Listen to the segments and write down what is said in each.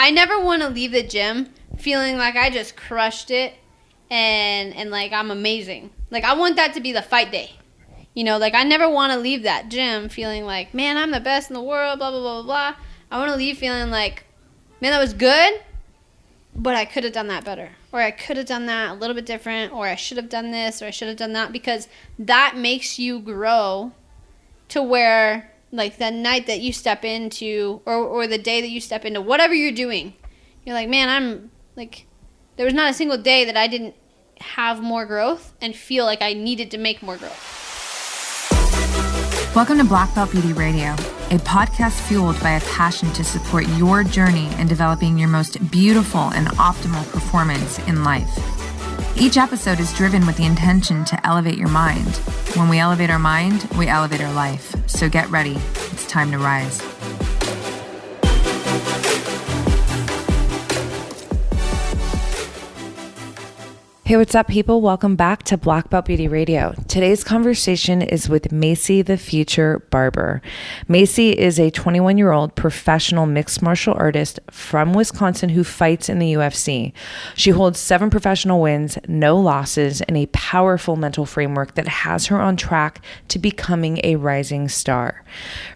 I never want to leave the gym feeling like I just crushed it and like I'm amazing. Like, I want that to be the fight day. You know, like, I never want to leave that gym feeling like, man, I'm the best in the world, blah, blah, blah, blah, blah. I want to leave feeling like, man, that was good, but I could have done that better. Or I could have done that a little bit different. Or I should have done this, or I should have done that. Because that makes you grow to where, like, the night that you step into, or the day that you step into, whatever you're doing, you're like, man, I'm, like, there was not a single day that I didn't have more growth and feel like I needed to make more growth. Welcome to Black Belt Beauty Radio, a podcast fueled by a passion to support your journey in developing your most beautiful and optimal performance in life. Each episode is driven with the intention to elevate your mind. When we elevate our mind, we elevate our life. So get ready. It's time to rise. Hey, what's up, people? Welcome back to Black Belt Beauty Radio. Today's conversation is with Maycee, the future Barber. Maycee is a 21-year-old professional mixed martial artist from Wisconsin who fights in the UFC. She holds 7 professional wins, no losses, and a powerful mental framework that has her on track to becoming a rising star.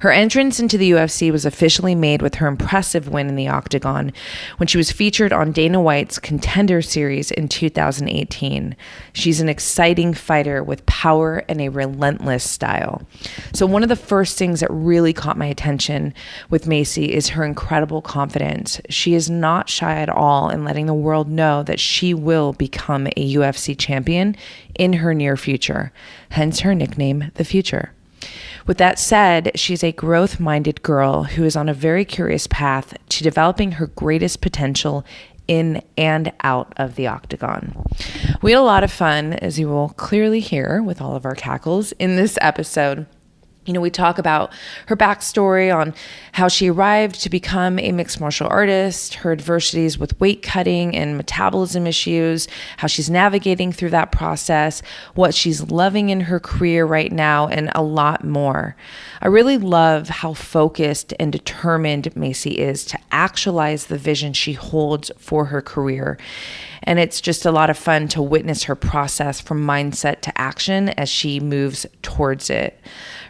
Her entrance into the UFC was officially made with her impressive win in the Octagon when she was featured on Dana White's Contender Series in 2018. She's an exciting fighter with power and a relentless style. So one of the first things that really caught my attention with Maycee is her incredible confidence. She is not shy at all in letting the world know that she will become a UFC champion in her near future, hence her nickname, The Future. With that said, she's a growth-minded girl who is on a very curious path to developing her greatest potential in and out of the octagon. We had a lot of fun, as you will clearly hear with all of our cackles in this episode. You know, we talk about her backstory on how she arrived to become a mixed martial artist, her adversities with weight cutting and metabolism issues, how she's navigating through that process, what she's loving in her career right now, and a lot more. I really love how focused and determined Maycee is to actualize the vision she holds for her career. And it's just a lot of fun to witness her process from mindset to action as she moves towards it.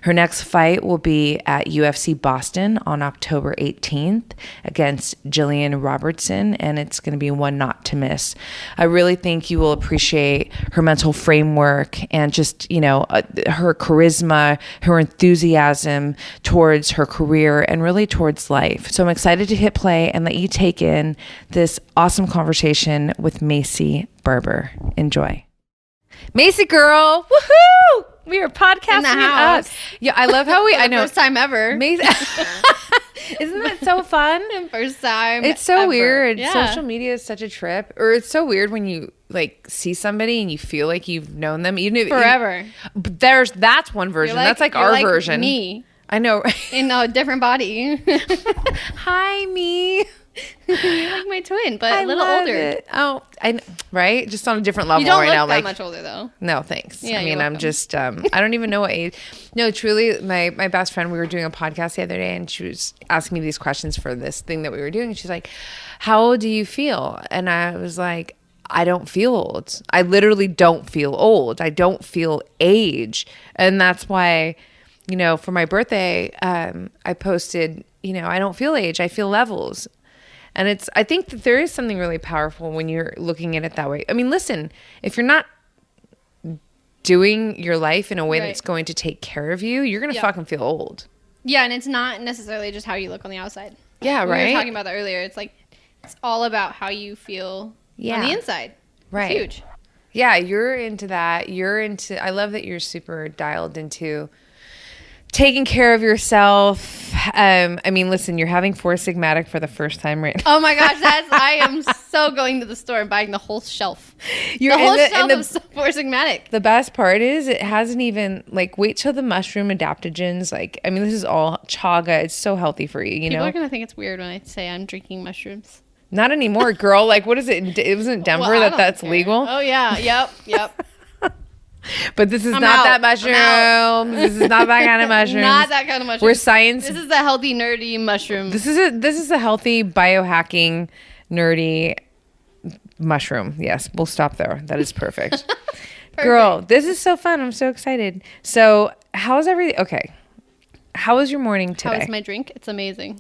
Her next fight will be at UFC Boston on October 18th against Jillian Robertson, and it's going to be one not to miss. I really think you will appreciate her mental framework and just, you know, her charisma, her enthusiasm towards her career and really towards life. So I'm excited to hit play and let you take in this awesome conversation with Maycee Barber. Enjoy. Maycee girl, woohoo! We are podcasting in the house. Yeah, I love how I know. First time ever. Isn't that so fun? First time. It's so ever. weird. Yeah. Social media is such a trip. Or it's so weird when you like see somebody and you feel like you've known them even if Forever. That's one version. That's like our version. Me. I know. In a different body. Hi, me. You're like my twin, but a little older. It. Oh, right? Just on a different level you don't right look now. that much older though. No, thanks. Yeah, I mean, I'm just, I don't even know what age. No, truly, my best friend, we were doing a podcast the other day and she was asking me these questions for this thing that we were doing. She's like, how old do you feel? And I was like, I don't feel old. I literally don't feel old. I don't feel age. And that's why, you know, for my birthday, I posted, you know, I don't feel age. I feel levels. And I think that there is something really powerful when you're looking at it that way. I mean, listen, if you're not doing your life in a way that's going to take care of you, you're going to fucking feel old. Yeah, and it's not necessarily just how you look on the outside. Yeah, right? We were talking about that earlier. It's like, it's all about how you feel on the inside. Right. It's huge. Yeah, you're into that. I love that you're super dialed into taking care of yourself. I mean, listen, you're having Four Sigmatic for the first time right now. Oh my gosh, I am so going to the store and buying the whole shelf. You're the whole shelf of Four Sigmatic. The best part is it hasn't even, like, wait till the mushroom adaptogens. Like, I mean, this is all chaga. It's so healthy for you, People know? are going to think it's weird when I say I'm drinking mushrooms. Not anymore, girl. Like, what is it? It wasn't Denver Well, that's care. legal? Oh, yeah. Yep. But this is I'm not out. that mushroom. This is not that kind of mushroom. Not that kind of mushroom. We're science. This is the healthy, nerdy mushroom. This is a healthy biohacking, nerdy mushroom. Yes, we'll stop there. That is perfect. Girl, this is so fun. I'm so excited. So how's everything? Okay. How was your morning today? How was my drink? It's amazing.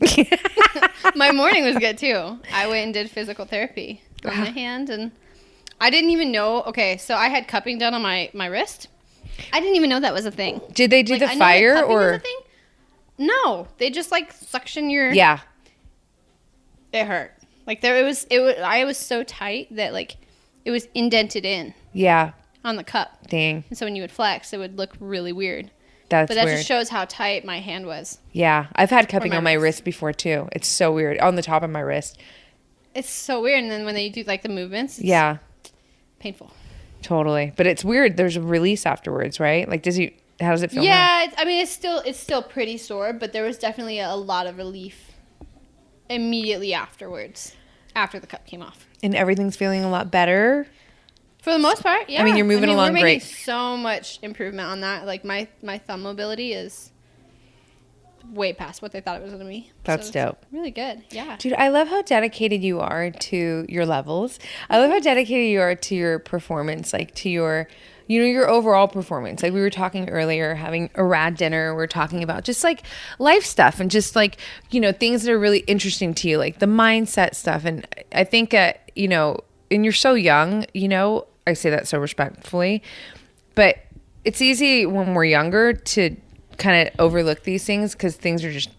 My morning was good too. I went and did physical therapy on my hand, and I didn't even know. Okay, so I had cupping done on my wrist. I didn't even know that was a thing. Did they do the I know fire that cupping or? is a thing. No, they just like suction your. Yeah. It hurt. Like it was. I was so tight that like it was indented in. Yeah. On the cup. Dang. And so when you would flex, it would look really weird. But that just shows how tight my hand was. Yeah. I've had cupping on my wrist before too. It's so weird. On the top of my wrist. It's so weird. And then when they do like the movements, it's painful. Totally. But it's weird. There's a how does it feel? Yeah. I mean, it's still pretty sore, but there was definitely a lot of relief immediately afterwards, after the cup came off. And everything's feeling a lot better. For the most part, yeah. I mean, you're moving along we're great. Making so much improvement on that. Like my thumb mobility is way past what they thought it was going to be. That's dope. Really good. Yeah. Dude, I love how dedicated you are to your levels. I love how dedicated you are to your performance, like to your, your overall performance. Like we were talking earlier, having a rad dinner. We're talking about just like life stuff and just like, things that are really interesting to you, like the mindset stuff. And I think, and you're so young, I say that so respectfully, but it's easy when we're younger to kind of overlook these things because things are just,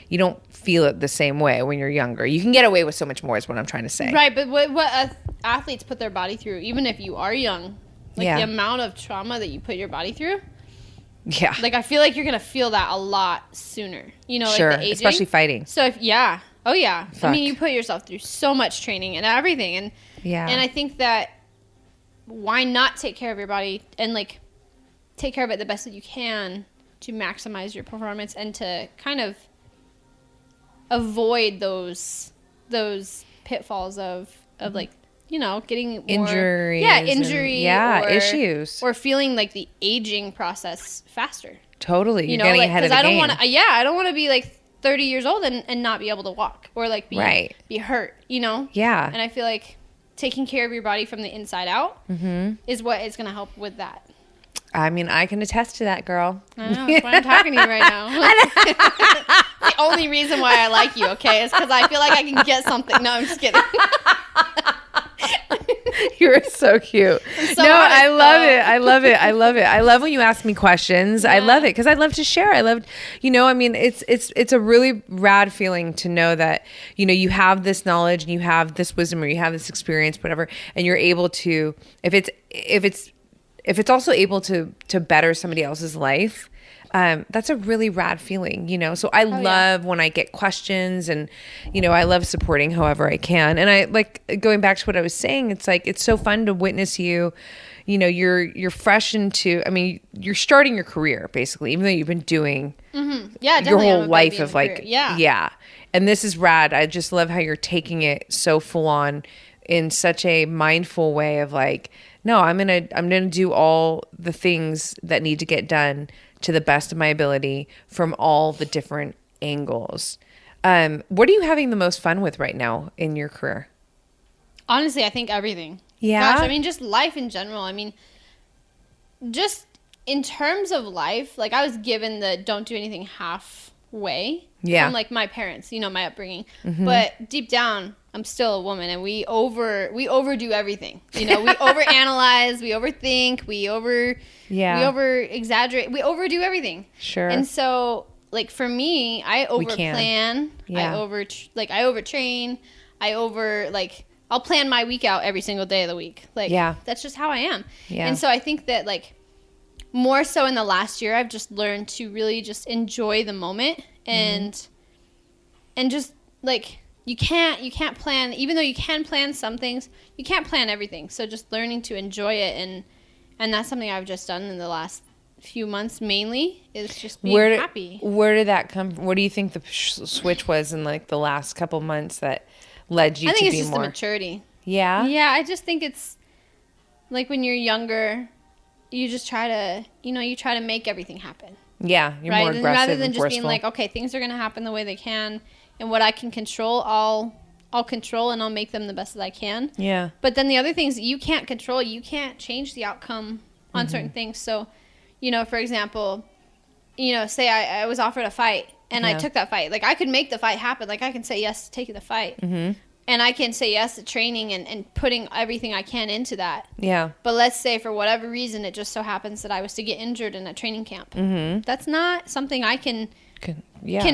you don't feel it the same way when you're younger. You can get away with so much more is what I'm trying to say. Right, but what athletes put their body through, even if you are young, the amount of trauma that you put your body through. Yeah. Like I feel like you're going to feel that a lot sooner. Sure, like the aging. especially fighting. So oh yeah. Fuck. I mean, you put yourself through so much training and everything. And I think that why not take care of your body and like take care of it the best that you can to maximize your performance and to kind of avoid those pitfalls of like, getting more injuries. Issues. Or feeling like the aging process faster. Totally. You're getting ahead of the game. I don't want to be like 30 years old and not be able to walk or like be hurt, Yeah. And I feel like taking care of your body from the inside out is what is going to help with that. I mean, I can attest to that, girl. I know. That's why I'm talking to you right now. The only reason why I like you, okay, is because I feel like I can get something. No, I'm just kidding. You're so cute. I love it. I love when you ask me questions. Yeah. I love it because I love to share. I love, it's a really rad feeling to know that, you have this knowledge and you have this wisdom or you have this experience, whatever, and you're able to, if it's also able to better somebody else's life, that's a really rad feeling, So I love when I get questions and, I love supporting however I can. And I like going back to what I was saying. It's like, it's so fun to witness you, you're fresh into, you're starting your career basically, even though you've been doing your whole life of like, yeah. And this is rad. I just love how you're taking it so full on in such a mindful way of like, no, I'm going to do all the things that need to get done to the best of my ability from all the different angles. What are you having the most fun with right now in your career? Honestly, I think everything. Yeah. Gosh, just life in general. Just in terms of life, like I was given the don't do anything halfway from like my parents, my upbringing. Mm-hmm. But deep down, I'm still a woman and we overdo everything. We overanalyze, we overthink, we over exaggerate, we overdo everything. Sure. And so like for me, I overplan, I overtrain, I'll plan my week out every single day of the week. Like that's just how I am. Yeah. And so I think that like more so in the last year, I've just learned to really just enjoy the moment and just like you can't plan, even though you can plan some things, you can't plan everything. So just learning to enjoy it and that's something I've just done in the last few months mainly is just being happy. Where did that come from? What do you think the switch was in like the last couple months that led you to be more? I think it's just the maturity. Yeah? Yeah, I just think it's like when you're younger, you just try to, you try to make everything happen. Yeah, you're right? more And aggressive rather than and just being forceful. like, okay, things are going to happen the way they can, and what I can control, I'll control, and I'll make them the best that I can. Yeah. But then the other things that you can't control, you can't change the outcome on certain things. So, for example, say I was offered a fight, and I took that fight. Like, I could make the fight happen. Like, I can say yes to taking the fight. Mm-hmm. And I can say yes to training and putting everything I can into that. Yeah. But let's say for whatever reason, it just so happens that I was to get injured in a training camp. Mm-hmm. That's not something I can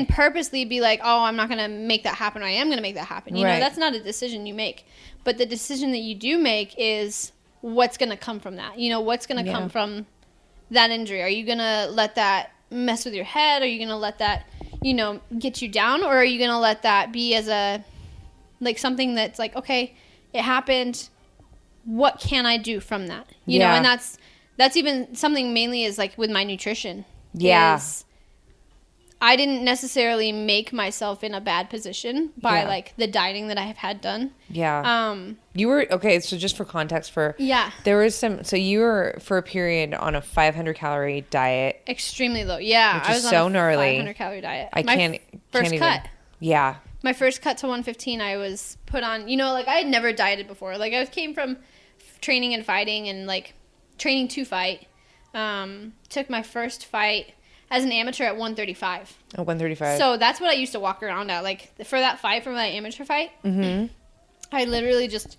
purposely be like, oh, I'm not going to make that happen, or I am going to make that happen. You know, that's not a decision you make. But the decision that you do make is what's going to come from that. What's going to come from that injury. Are you going to let that mess with your head? Are you going to let that, get you down? Or are you going to let that be as like something that's like, okay, it happened. What can I do from that? You know, and that's even something mainly is like with my nutrition. Yeah. I didn't necessarily make myself in a bad position by like the dieting that I have had done. Yeah. You were, okay, so just for context there was so you were for a period on a 500 calorie diet. Extremely low. Yeah. Which I was is so on a gnarly. 500 calorie diet. First cut. Yeah. My first cut to 115, I was put on, like I had never dieted before. Like I came from training and fighting and like training to fight. Took my first fight as an amateur at 135. Oh, 135. So that's what I used to walk around at. Like for that fight, for my amateur fight, I literally just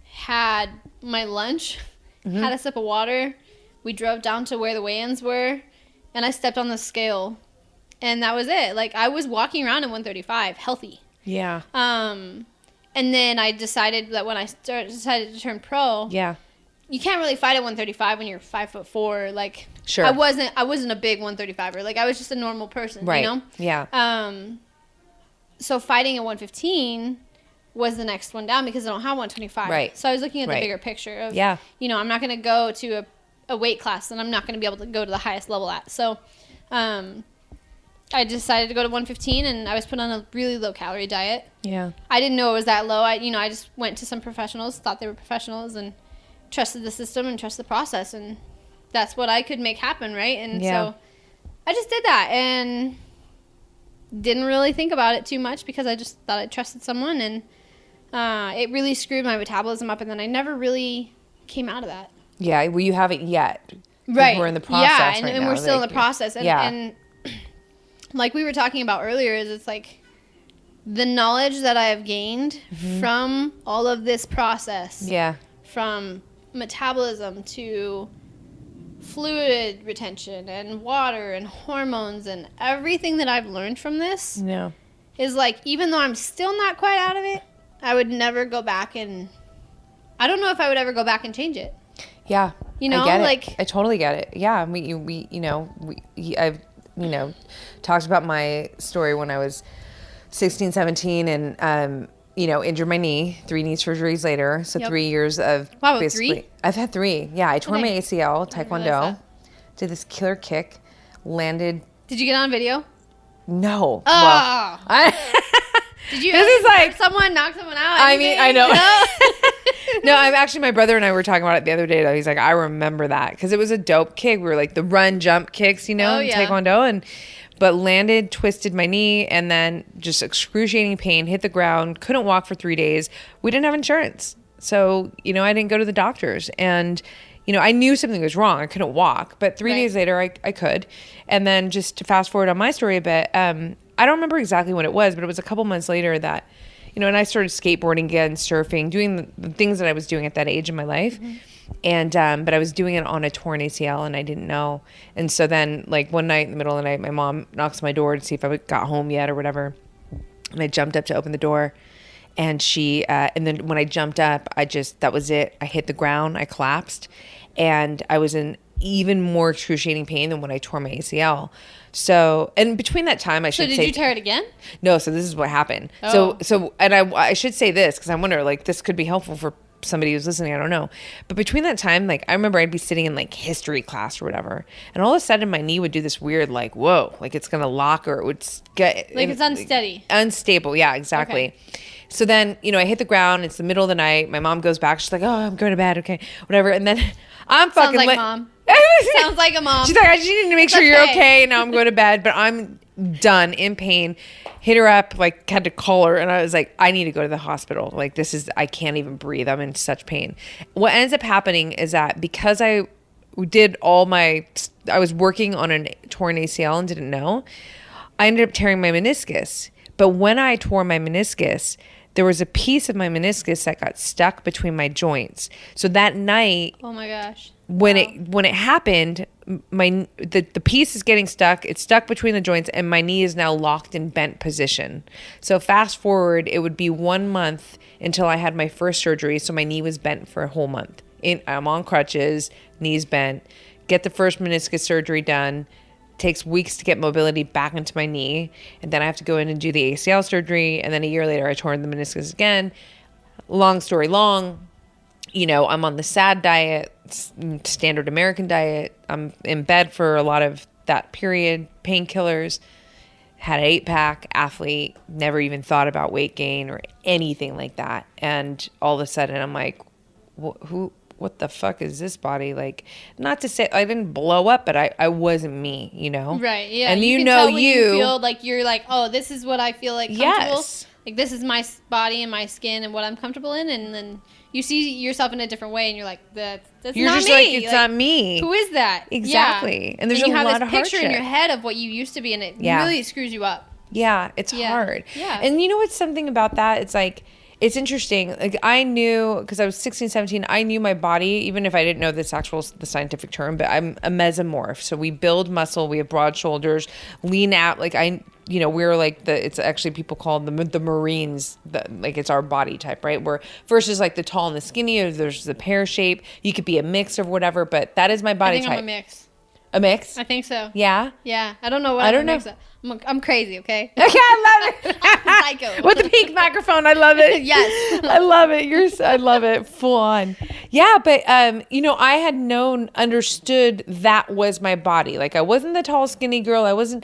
had my lunch, had a sip of water. We drove down to where the weigh-ins were, and I stepped on the scale. And that was it. Like, I was walking around at 135, healthy. Yeah. And then I decided that when I decided to turn pro, you can't really fight at 135 when you're 5'4". Like, sure. I wasn't a big 135er. Like, I was just a normal person, right. you know? Yeah. So fighting at 115 was the next one down because I don't have 125. Right. So I was looking at the bigger picture of, I'm not going to go to a weight class that I'm not going to be able to go to the highest level at. So, I decided to go to 115, and I was put on a really low-calorie diet. Yeah. I didn't know it was that low. I just went to some professionals, thought they were professionals, and trusted the system and trusted the process, and that's what I could make happen, right? And so I just did that and didn't really think about it too much because I just thought I trusted someone, and it really screwed my metabolism up, and then I never really came out of that. Yeah, well, you haven't yet. Right. We're in the process and we're still in the process. And like we were talking about earlier, it's like the knowledge that I have gained from all of this process. Yeah. From metabolism to fluid retention and water and hormones and everything that I've learned from this is like, even though I'm still not quite out of it, I would never go back and I don't know if I would ever go back and change it. Yeah. You know, I get it. like I totally get it. Yeah. I've talked about my story when I was 16, 17 and, injured my knee, 3 knee surgeries later. So 3 years of basically. 3? I've had 3. Yeah. I tore my ACL, Taekwondo, did this killer kick, landed. Did you get on video? No. Oh. Well, did you? This is like someone knock someone out. Anything? I mean, I know. No, I'm actually, my brother and I were talking about it the other day, though. He's like, I remember that because it was a dope kick. We were like the run jump kicks, in Taekwondo, but landed, twisted my knee, and then just excruciating pain, hit the ground, couldn't walk for 3 days. We didn't have insurance. So, I didn't go to the doctors. And, I knew something was wrong. I couldn't walk. But 3 days later, I could. And then just to fast forward on my story a bit, I don't remember exactly when it was, but it was a couple months later that, and I started skateboarding again, surfing, doing the things that I was doing at that age in my life. Mm-hmm. And, but I was doing it on a torn ACL and I didn't know. And so then like one night in the middle of the night, my mom knocks on my door to see if I got home yet or whatever. And I jumped up to open the door and and then when I jumped up, that was it. I hit the ground, I collapsed and I was in even more excruciating pain than when I tore my ACL. So, and between that time, I should say. So did you tear it again? No, so this is what happened. Oh. So, and I should say this because I wonder, like, this could be helpful for somebody who's listening. I don't know. But between that time, like, I remember I'd be sitting in, like, history class or whatever. And all of a sudden, my knee would do this weird, like, whoa, like it's going to lock or it would get. Like it's unsteady. Unstable. Yeah, exactly. Okay. So then, I hit the ground. It's the middle of the night. My mom goes back. She's like, oh, I'm going to bed. Okay, whatever. And then I'm Sounds fucking like lit. mom. Sounds like a mom. She's like, I just need to make sure you're okay. Now I'm going to bed, but I'm done, in pain. Hit her up, like had to call her, and I was like, I need to go to the hospital. Like I can't even breathe. I'm in such pain. What ends up happening is that because I was working on a torn ACL and didn't know, I ended up tearing my meniscus. But when I tore my meniscus, there was a piece of my meniscus that got stuck between my joints. So that night, oh my gosh, when it happened, the piece is getting stuck. It's stuck between the joints, and my knee is now locked in bent position. So fast forward, it would be 1 month until I had my first surgery. So my knee was bent for a whole month. I'm on crutches, knees bent. Get the first meniscus surgery done. Takes weeks to get mobility back into my knee, and then I have to go in and do the ACL surgery, and then a year later I tore the meniscus again. Long story long, I'm on the SAD diet, standard American diet. I'm in bed for a lot of that period, painkillers, had an 8-pack, athlete, never even thought about weight gain or anything like that. And all of a sudden I'm like, what the fuck is this body? Like, not to say I didn't blow up, but I wasn't me, Right, yeah. And you can tell when you feel like you're like, oh, this is what I feel like comfortable. Yes. Like, this is my body and my skin and what I'm comfortable in. And then you see yourself in a different way, and you're like, that's you're not just me. like, it's not me. Who is that? Exactly. Yeah. And there's you a have lot this of picture hardship in your head of what you used to be, and it Yeah. really screws you up. Yeah, it's hard. Yeah. And you know what's something about that? It's like, it's interesting. Like, I knew, because I was 16, 17, I knew my body, even if I didn't know the scientific term, but I'm a mesomorph. So we build muscle, we have broad shoulders, lean out. Like, we're like it's actually people call them the Marines, like it's our body type, right? Where versus like the tall and the skinny, or there's the pear shape. You could be a mix or whatever, but that is my body type. I think I'm a mix. A mix? I think so. Yeah? Yeah. I don't know what I'm a mix of. I'm crazy, okay? Okay, I love it. Psycho. With the pink microphone, I love it. Yes. I love it. I love it. Full on. Yeah, but I had understood that was my body. Like, I wasn't the tall, skinny girl. I was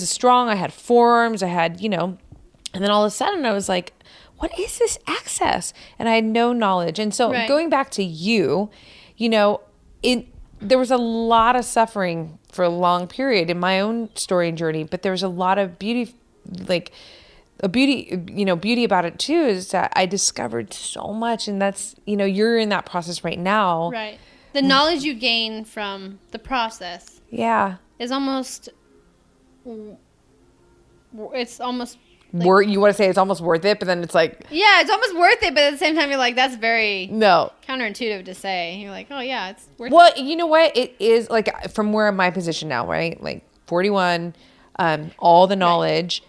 strong. I had forearms. I had, and then all of a sudden I was like, what is this access? And I had no knowledge. And so going back to you, there was a lot of suffering for a long period in my own story and journey, but there was a lot of beauty, like a beauty about it too, is that I discovered so much. And that's, you're in that process right now. Right. The knowledge you gain from the process. Yeah. Is almost, it's almost. You want to say it's almost worth it, but then it's like, yeah, it's almost worth it, but at the same time you're like, that's very counterintuitive to say. You're like, oh yeah, it's worth it. Well, you know what, it is, like, from where my position now, right, like 41, all the knowledge,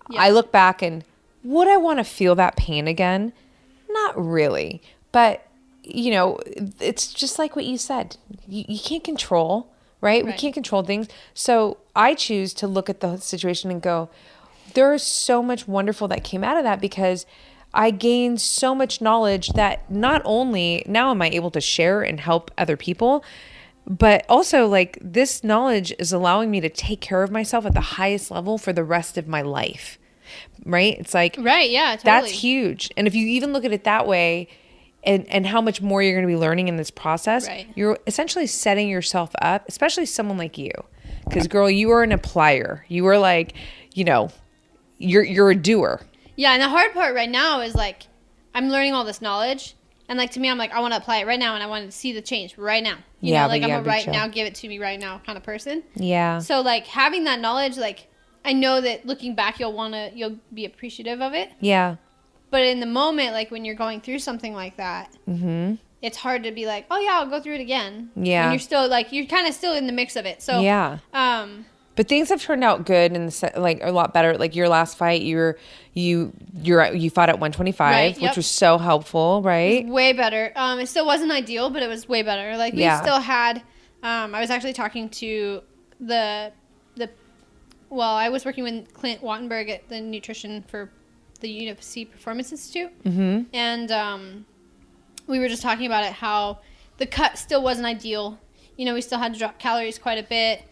yeah. I look back and would I want to feel that pain again? Not really, but it's just like what you said, you can't control, right? We can't control things. So I choose to look at the situation and go, there is so much wonderful that came out of that, because I gained so much knowledge that not only now am I able to share and help other people, but also, like, this knowledge is allowing me to take care of myself at the highest level for the rest of my life. Right? It's like, right. Yeah, totally. That's huge. And if you even look at it that way, and how much more you're going to be learning in this process, you're essentially setting yourself up, especially someone like you. Because, girl, you are an applier. You are like, you're a doer. Yeah, and the hard part right now is, like, I'm learning all this knowledge, and, like, to me, I'm like, I want to apply it right now, and I want to see the change right now. You know, like, I'm a right now, give it to me right now kind of person. Yeah. So, like, having that knowledge, like, I know that looking back, you'll be appreciative of it. Yeah. But in the moment, like, when you're going through something like that, it's hard to be like, oh yeah, I'll go through it again. Yeah. And you're still, like, you're kind of still in the mix of it. So yeah. But things have turned out good and like a lot better. Like, your last fight, you fought at 125, which was so helpful, right? It was way better. It still wasn't ideal, but it was way better. Like, we still had. I was actually talking to I was working with Clint Wattenberg at the nutrition for the UFC Performance Institute, and we were just talking about it, how the cut still wasn't ideal. We still had to drop calories quite a bit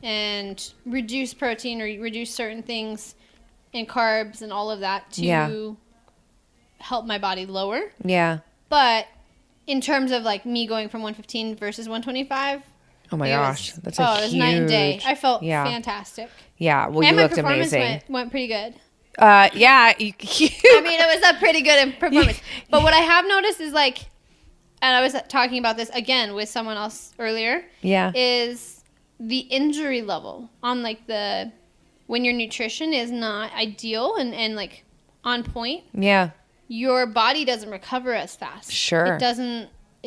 and reduce protein or reduce certain things and carbs and all of that to help my body lower. Yeah. But in terms of like me going from 115 versus 125. Oh my gosh, that's it was night and day. I felt fantastic. Yeah, well, you looked amazing. And my performance went pretty good. Yeah. I mean, it was a pretty good performance. But what I have noticed is like, and I was talking about this again with someone else earlier. Yeah. Is the injury level on like when your nutrition is not ideal and like on point. Yeah. Your body doesn't recover as fast. Sure. It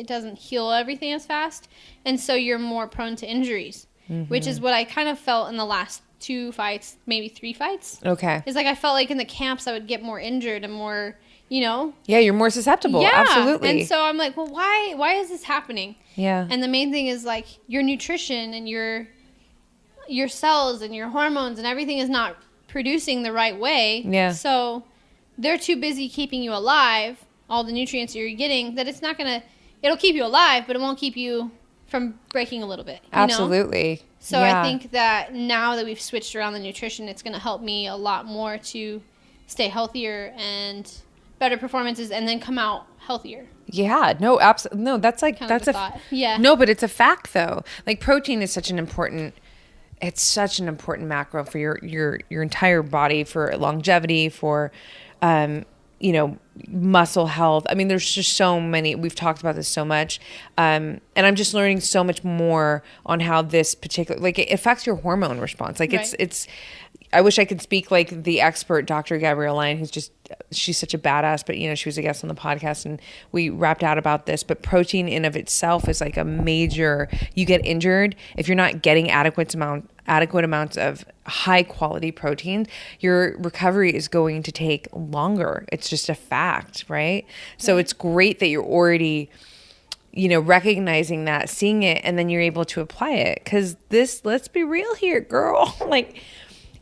doesn't heal everything as fast. And so you're more prone to injuries, which is what I kind of felt in the last 2 fights, maybe 3 fights. Okay. It's like I felt like in the camps I would get more injured and more, you know. Yeah, you're more susceptible. Yeah. Absolutely. And so I'm like, well, why is this happening? Yeah. And the main thing is like your nutrition and your cells and your hormones and everything is not producing the right way. Yeah. So they're too busy keeping you alive, all the nutrients you're getting, that it'll keep you alive, but it won't keep you from breaking a little bit. Absolutely. Know? So I think that now that we've switched around the nutrition, it's going to help me a lot more to stay healthier and better performances and then come out healthier. Yeah, no, absolutely. No, that's like, kind that's a thought. Yeah. No, but it's a fact though. Like protein is such an important macro for your entire body, for longevity, for, muscle health. I mean, there's just so many, we've talked about this so much. And I'm just learning so much more on how this particular, like it affects your hormone response. Like it's, I wish I could speak like the expert, Dr. Gabrielle Lyon, she's such a badass, but she was a guest on the podcast and we wrapped out about this, but protein in of itself is like a major, you get injured if you're not getting adequate amounts of high quality protein, your recovery is going to take longer. It's just a fact, right? So it's great that you're already, recognizing that, seeing it, and then you're able to apply it. Cause let's be real here, girl. Like,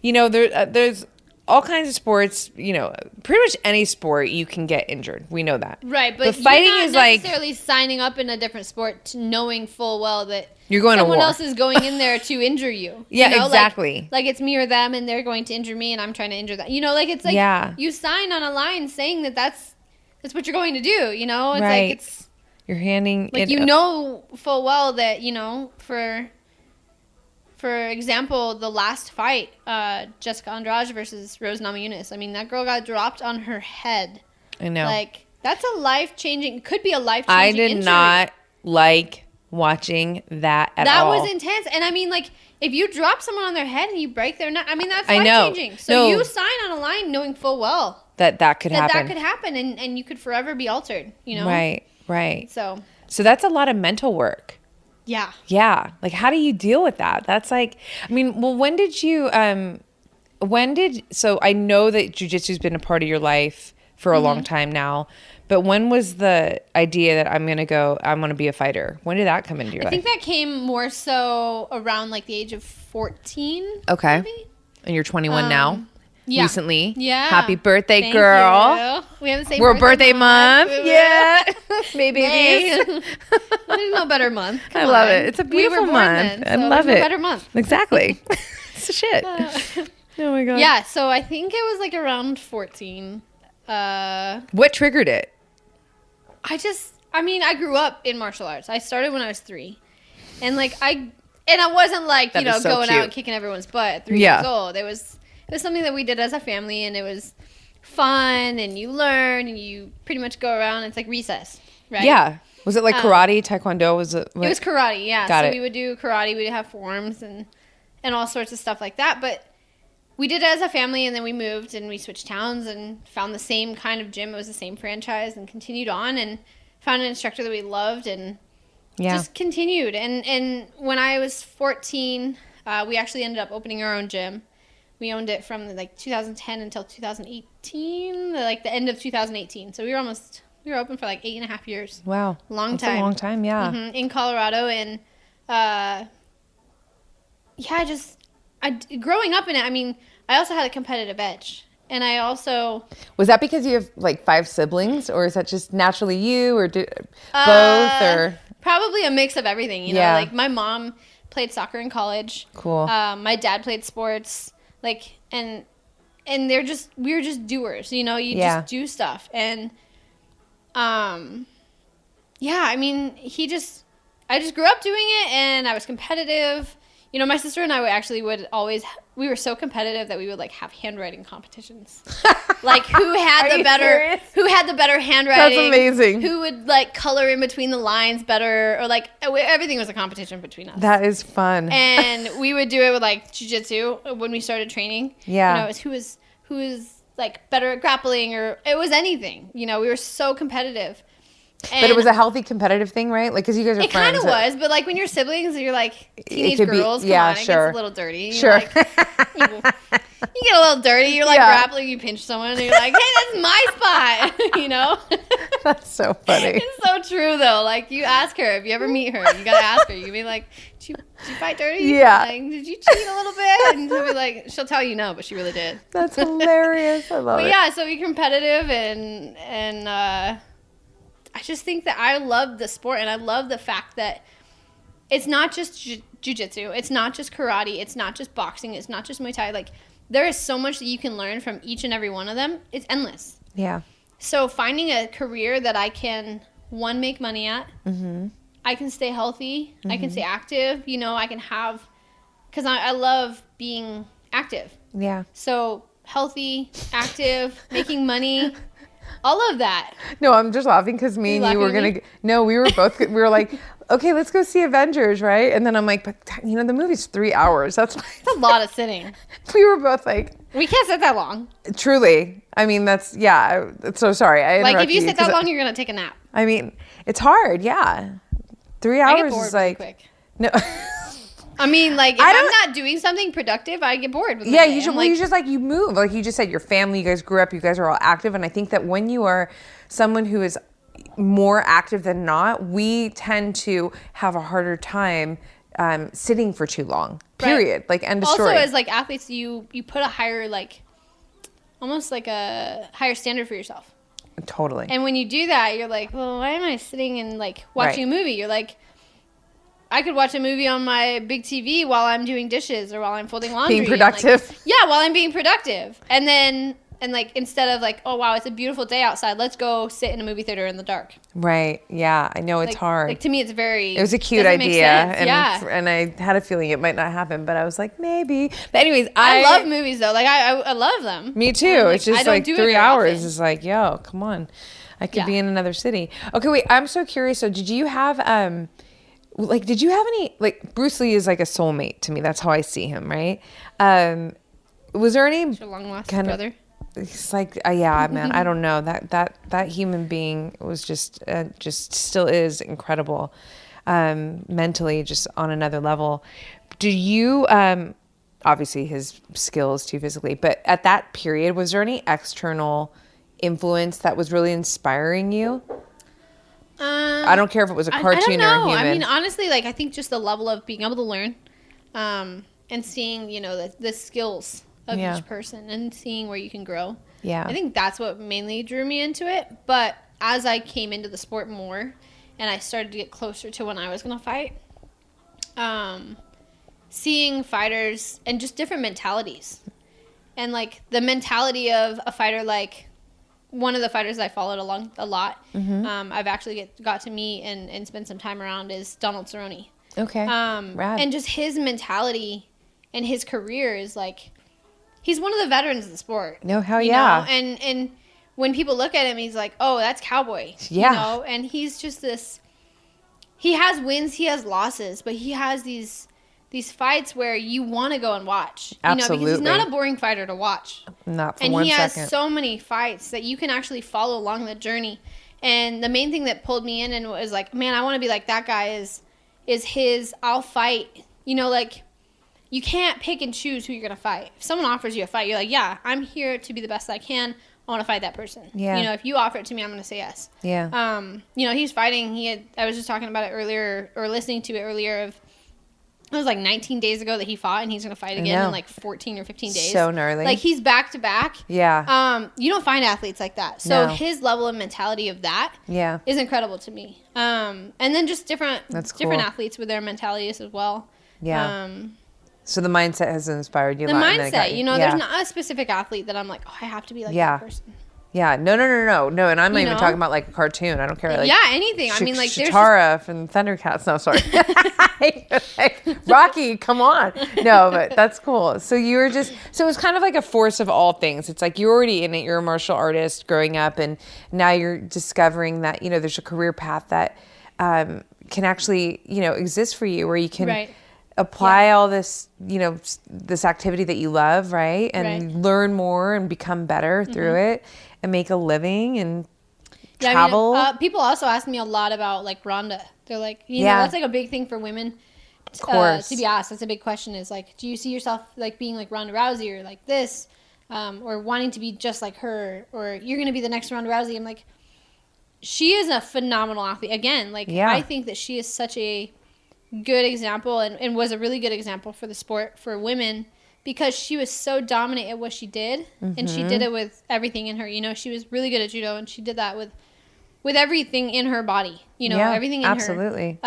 there's all kinds of sports, pretty much any sport you can get injured. We know that. Right. But fighting you're not is like necessarily signing up in a different sport knowing full well that you're going someone to war. Else is going in there to injure you. Yeah, exactly. Like it's me or them and they're going to injure me and I'm trying to injure them. It's like you sign on a line saying that's what you're going to do, It's right. like you're handing like full well that, for example, the last fight, Jessica Andrade versus Rose Namajunas. I mean, that girl got dropped on her head. I know. Like, that's a life-changing I did injury. not like watching that at all. That was intense. And I mean, like, if you drop someone on their head and you break their neck, I mean, that's life-changing. So you sign on a line knowing full well that could happen. That could happen and you could forever be altered, Right. So that's a lot of mental work. Yeah. Yeah. Like, how do you deal with that? That's like, I mean, well, so I know that jiu-jitsu's been a part of your life for a long time now, but when was the idea that I'm going to be a fighter? When did that come into your life? I think that came more so around like the age of 14. Okay. Maybe? And you're 21 now? Yeah. Recently. Yeah. Happy birthday, Thank girl. You. We have the same We're birthday month. Yeah. May babies. There's no better month. I love it. It's a beautiful month. I love it. Better month. Exactly. It's a shit. Oh my God. Yeah. So I think it was like around 14. What triggered it? I grew up in martial arts. I started when I was 3. And like I wasn't like, going out and kicking everyone's butt at 3 years old. It was something that we did as a family, and it was fun, and you learn, and you pretty much go around. It's like recess, right? Yeah. Was it like karate, taekwondo? It was karate, yeah. Got it. We would do karate. We'd have forms and all sorts of stuff like that. But we did it as a family, and then we moved, and we switched towns and found the same kind of gym. It was the same franchise, and continued on, and found an instructor that we loved, and just continued. And when I was 14, we actually ended up opening our own gym. We owned it from like 2010 until 2018, like the end of 2018. So we were open for like 8.5 years. Wow. That's a long time, yeah. Mm-hmm. In Colorado. And growing up in it, I mean, I also had a competitive edge. And I also... Was that because you have like 5 siblings, or is that just naturally you, or both, or... Probably a mix of everything, Like my mom played soccer in college. Cool. My dad played sports. Like, and we were just doers, you just do stuff. And, Yeah, I mean, I just grew up doing it, and I was competitive. You know, my sister and I we were so competitive that we would like have handwriting competitions. Like who had the better handwriting. That's amazing. Who would like color in between the lines better, or like everything was a competition between us. That is fun. And we would do it with like jiu-jitsu when we started training. Yeah. You know, it was who was like better at grappling, or it was anything. You know, we were so competitive. But it was a healthy competitive thing, right? Like, because you guys are friends. It kind of was, but like when you're siblings, you're like teenage girls. Come on, it gets a little dirty. Sure. Like, you get a little dirty. You're like grappling, you pinch someone, and you're like, hey, that's my spot. You know? That's so funny. It's so true, though. Like, you ask her, if you ever meet her, you got to ask her. You be like, did you fight dirty? Yeah. Like, did you cheat a little bit? And she'll be like, she'll tell you no, but she really did. That's hilarious. I love it. But yeah, so be competitive, and I just think that I love the sport, and I love the fact that it's not just jiu-jitsu, it's not just karate, it's not just boxing, it's not just Muay Thai. Like, there is so much that you can learn from each and every one of them. It's endless. Yeah. So finding a career that I can, one, make money at, I can stay healthy, I can stay active, you know, I can have, because I love being active. Yeah. So healthy, active, making money. All of that. No, I'm just laughing because me and you were going to... No, we were like, okay, let's go see Avengers, right? And then I'm like, but, you know, the movie's 3 hours. That's a lot of sitting. We were both like... We can't sit that long. Truly. I mean, that's... Yeah. So sorry. Like, if you sit that long, you're going to take a nap. I mean, it's hard. Yeah. 3 hours I get bored is like... quick. No. I mean, like, if I'm not doing something productive, I get bored. With yeah, you just like, you move. Like you just said, your family, you guys grew up, you guys are all active. And I think that when you are someone who is more active than not, we tend to have a harder time sitting for too long, period. Right. Like, end of story. Also, as like athletes, you put a higher, like, almost like a higher standard for yourself. Totally. And when you do that, you're like, well, why am I sitting and like watching a movie? You're like, I could watch a movie on my big TV while I'm doing dishes or while I'm folding laundry. Being productive. Like, yeah, while I'm being productive. And then, and like, instead of like, oh, wow, it's a beautiful day outside, let's go sit in a movie theater in the dark. Right. Yeah. I know it's like, hard. Like, to me, it's it was a cute idea. And I had a feeling it might not happen, but I was like, maybe. But anyways, I love movies though. Like, I love them. Me too. Like, it's just like 3 hours is like, yo, come on. I could be in another city. Okay, wait. I'm so curious. So did you have, did you have any, like, Bruce Lee is like a soulmate to me. That's how I see him, right? Was there any your long lost brother? It's like, yeah, man, I don't know. That human being was just still is incredible, mentally, just on another level. Do you, obviously his skills too physically, but at that period, was there any external influence that was really inspiring you? I don't care if it was a cartoon or a human. I mean, honestly, like, I think just the level of being able to learn, and seeing, you know, the skills of each person and seeing where you can grow. Yeah. I think that's what mainly drew me into it. But as I came into the sport more and I started to get closer to when I was going to fight, seeing fighters and just different mentalities. And, like, the mentality of a fighter, like, one of the fighters I followed along a lot, I've actually got to meet and spend some time around, is Donald Cerrone. Okay. Rad. And just his mentality and his career is like, he's one of the veterans of the sport. No, hell yeah. Know? And when people look at him, he's like, oh, that's Cowboy. Yeah. You know? And he's just this, he has wins, he has losses, but he has these fights where you want to go and watch. Absolutely. You know, because he's not a boring fighter to watch. Not for and 1 second. And he has so many fights that you can actually follow along the journey. And the main thing that pulled me in and was like, man, I want to be like that guy is his, I'll fight. You know, like, you can't pick and choose who you're going to fight. If someone offers you a fight, you're like, yeah, I'm here to be the best I can. I want to fight that person. Yeah. You know, if you offer it to me, I'm going to say yes. Yeah. You know, he's fighting. I was just talking about it earlier, or listening to it earlier, of, it was like 19 days ago that he fought, and he's going to fight again in like 14 or 15 days. So gnarly. Like, he's back to back. Yeah. You don't find athletes like that. So his level of mentality of that is incredible to me. And then just different athletes with their mentalities as well. Yeah. So the mindset has inspired you. The mindset, you know, there's not a specific athlete that I'm like, oh, I have to be like that person. Yeah, no. And I'm not You even know? talking about like a cartoon. I don't care. Like, Yeah, anything. I mean, like, there's Chitara from Thundercats. No, sorry. Like, Rocky, come on. No, but that's cool. So you were just, so it was kind of like a force of all things. It's like you're already in it. You're a martial artist growing up, and now you're discovering that, you know, there's a career path that can actually, you know, exist for you, where you can Right. apply all this, you know, this activity that you love, right? And learn more and become better through it and make a living and travel. I mean, people also ask me a lot about like Ronda. They're like, you know, that's like a big thing for women. Of course. To be asked. That's a big question, is like, do you see yourself like being like Ronda Rousey or like this, or wanting to be just like her, or you're going to be the next Ronda Rousey? I'm like, she is a phenomenal athlete. Again, like, I think that she is such a good example and was a really good example for the sport for women, because she was so dominant at what she did, and she did it with everything in her. You know, she was really good at judo, and she did that with everything in her body, you know, everything in her. Absolutely.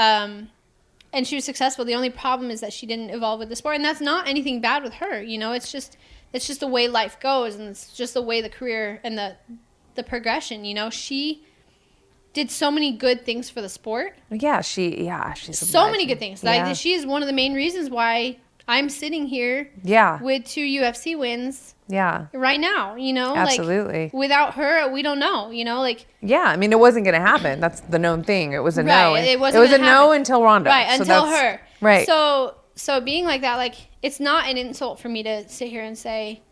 And she was successful. The only problem is that she didn't evolve with the sport, and that's not anything bad with her. You know, it's just the way life goes, and it's just the way the career and the progression. You know, she did so many good things for the sport. Yeah, she's so many good things. Like, she is one of the main reasons why I'm sitting here with 2 UFC wins right now, you know? Absolutely. Like, without her, we don't know, you know? Like, yeah, I mean, it wasn't going to happen. That's the known thing. It was a no. It was a no until Ronda. Right, so until her. Right. So being like that, like, it's not an insult for me to sit here and say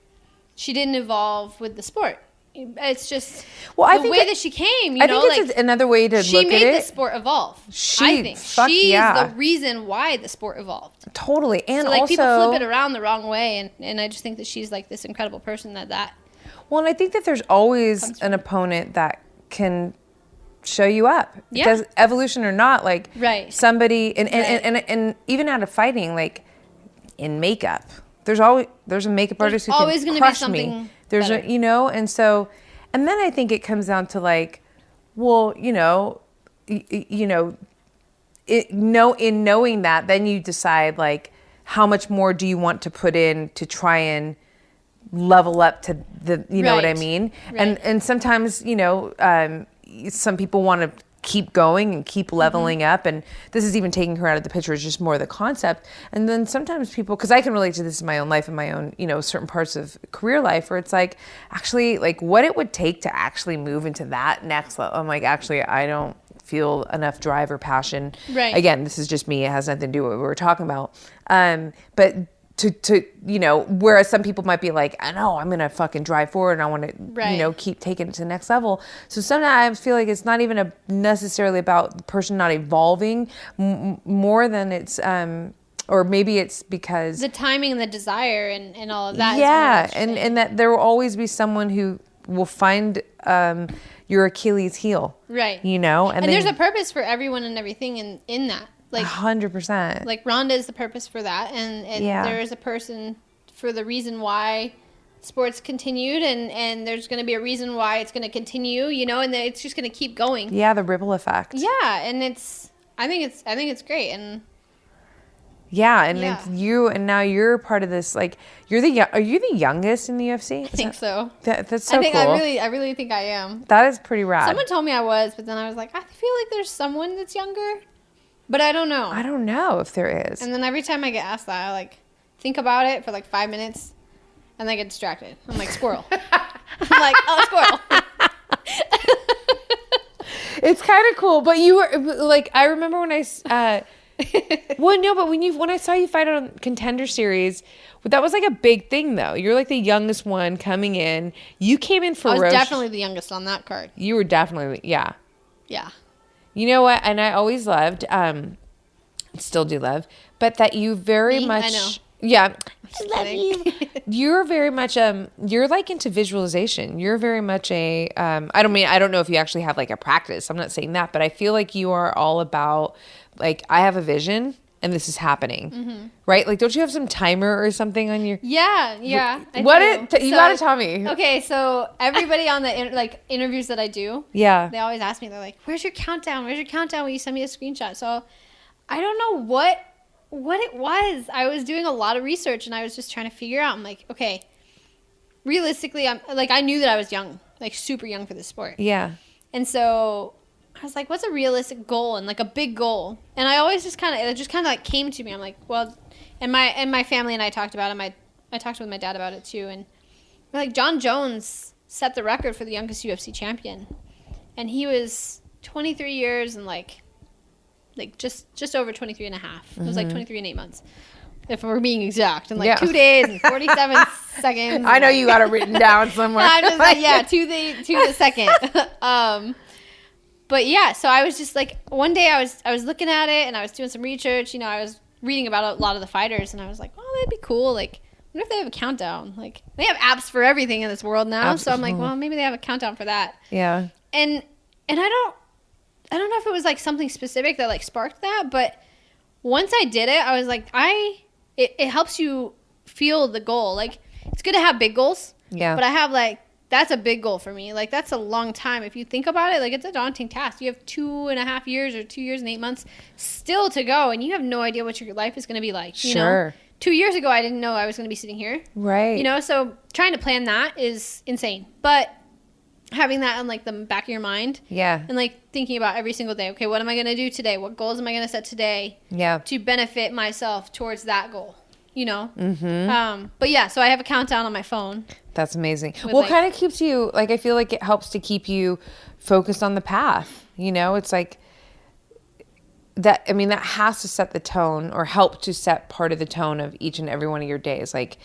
she didn't evolve with the sport. It's just the way that she came, you know? I think it's another way to look at it. She made the sport evolve, I think. She's the reason why the sport evolved. Totally. And so, like, also, people flip it around the wrong way, and I just think that she's, like, this incredible person that... Well, and I think that there's always an opponent that can show you up. Yeah. Because evolution or not, like, somebody... And even out of fighting, like, in makeup, there's a makeup artist who can always gonna crush be something me. There's better. you know, and so, and then I think it comes down to like, well, you know, in knowing that, then you decide like, how much more do you want to put in to try and level up to the, you know what I mean? Right. And sometimes, you know, some people want to keep going and keep leveling up, and this is even taking her out of the picture. It's just more the concept. And then sometimes people, because I can relate to this in my own life and my own, you know, certain parts of career life, where it's like, actually, like, what it would take to actually move into that next level. I'm like, actually, I don't feel enough drive or passion. Right. Again, this is just me. It has nothing to do with what we were talking about. But to you know, whereas some people might be like, I know, I'm gonna fucking drive forward and I want to, you know, keep taking it to the next level. So sometimes I feel like it's not even necessarily about the person not evolving more than it's or maybe it's because the timing and the desire and all of that. Yeah, and that there will always be someone who will find your Achilles heel. Right. You know, and there's a purpose for everyone and everything in that. Like 100%. Like Ronda is the purpose for that, and there is a person for the reason why sports continued, and there's going to be a reason why it's going to continue, you know, and it's just going to keep going. Yeah, the ripple effect. Yeah, and I think it's great, and it's you, and now you're part of this. Like, are you the youngest in the UFC? I think so. That's so cool. I really think I am. That is pretty rad. Someone told me I was, but then I was like, I feel like there's someone that's younger. But I don't know. I don't know if there is. And then every time I get asked that, I like think about it for like 5 minutes, and then I get distracted. I'm like, squirrel. I'm like, oh, squirrel. It's kind of cool, but you were like, I remember when well, no, but when I saw you fight on Contender Series, that was like a big thing, though. You're like the youngest one coming in. You came in for. I was definitely the youngest on that card. You were definitely, yeah. Yeah. You know what? And I always loved, still do love, but that you very much. I know. Yeah. I love you. You're very much, you're like into visualization. You're very much I don't know if you actually have like a practice. I'm not saying that, but I feel like you are all about, like, I have a vision and this is happening, right? Like, don't you have some timer or something on your? Yeah. You gotta tell me. Okay, so everybody on the interviews that I do, they always ask me. They're like, "Where's your countdown? Where's your countdown? Will you send me a screenshot?" So I don't know what it was. I was doing a lot of research and I was just trying to figure out. I'm like, okay, realistically, I knew that I was young. like super young for this sport. Yeah. And so I was like, what's a realistic goal and like a big goal? And I always just kind of like came to me. I'm like, well, and my family and I talked about it. I talked with my dad about it too. And we're like, John Jones set the record for the youngest UFC champion. And he was 23 years and like just over 23 and a half. It was like 23 and 8 months. If we're being exact. And like 2 days and 47 seconds. I know you got it written down somewhere. I'm just like, yeah, to the second. But yeah, so I was just like, one day I was looking at it and I was doing some research. You know, I was reading about a lot of the fighters and I was like, oh, that'd be cool. Like, what if they have a countdown? Like, they have apps for everything in this world now. So I'm like, well, maybe they have a countdown for that. Yeah. And I don't know if it was like something specific that like sparked that, but once I did it, I was like, it helps you feel the goal. Like, it's good to have big goals. Yeah. But I have like, that's a big goal for me. Like, that's a long time. If you think about it, like, it's a daunting task. You have 2.5 years or 2 years and 8 months still to go, and you have no idea what your life is going to be like. You know? 2 years ago, I didn't know I was going to be sitting here. Right. You know, so trying to plan that is insane. But having that on like the back of your mind. Yeah. And like thinking about every single day, okay, what am I going to do today? What goals am I going to set today? Yeah. To benefit myself towards that goal, you know? Mm-hmm. But yeah, so I have a countdown on my phone. That's amazing. Well, it kind of keeps you, like, I feel like it helps to keep you focused on the path. You know, it's like that, I mean, that has to set the tone or help to set part of the tone of each and every one of your days. Like,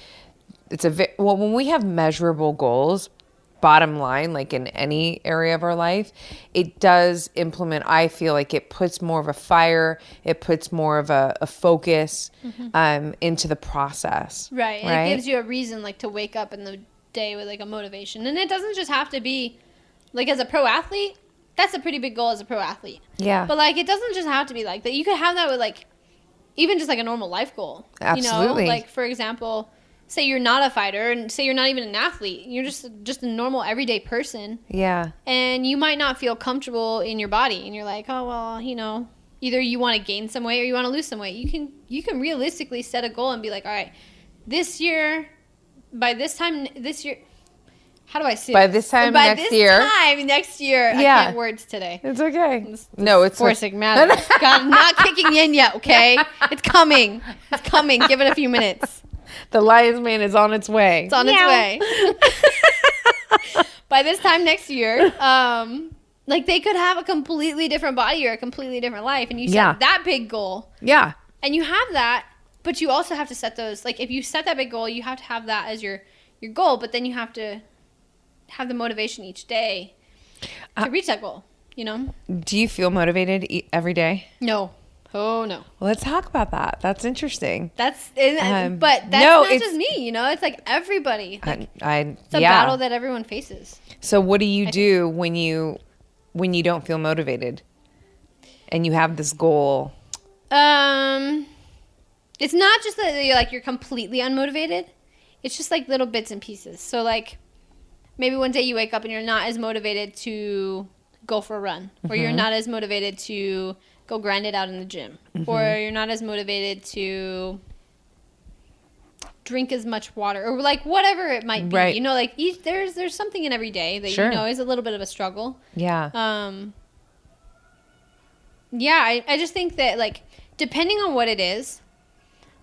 well, when we have measurable goals, bottom line, like in any area of our life, it does implement, I feel like it puts more of a fire, it puts more of a focus into the process. Right. And it gives you a reason like to wake up in the day with like a motivation. And it doesn't just have to be like as a pro athlete, that's a pretty big goal as a pro athlete. Yeah. But like it doesn't just have to be like that. You could have that with like even just like a normal life goal. Absolutely. You know, like for example, say you're not a fighter and say you're not even an athlete. You're just a normal everyday person. Yeah. And you might not feel comfortable in your body. And you're like, oh, well, you know, either you want to gain some weight or you want to lose some weight. You can realistically set a goal and be like, all right, this year, by this time this year, how do I say By this time by next this year. time next year. Yeah. I can't words today. It's okay. It's forcing matters. God, not kicking in yet, okay? It's coming. It's coming. Give it a few minutes. The lion's mane is on its way. It's on its way. By this time next year, like they could have a completely different body or a completely different life. And you set that big goal. Yeah. And you have that, but you also have to set those. Like if you set that big goal, you have to have that as your goal. But then you have to have the motivation each day to reach that goal, you know? Do you feel motivated every day? No. Oh, no. Well, let's talk about that. That's interesting. But that's not just me, you know? It's like everybody. Like, it's a battle that everyone faces. So what do you do when you don't feel motivated and you have this goal? It's not just that you're completely unmotivated. It's just like little bits and pieces. So like maybe one day you wake up and you're not as motivated to go for a run, or you're not as motivated to go grind it out in the gym, or you're not as motivated to drink as much water, or like whatever it might be. Right. You know, like there's something in every day that you know is a little bit of a struggle. Yeah. Yeah, I just think that like depending on what it is,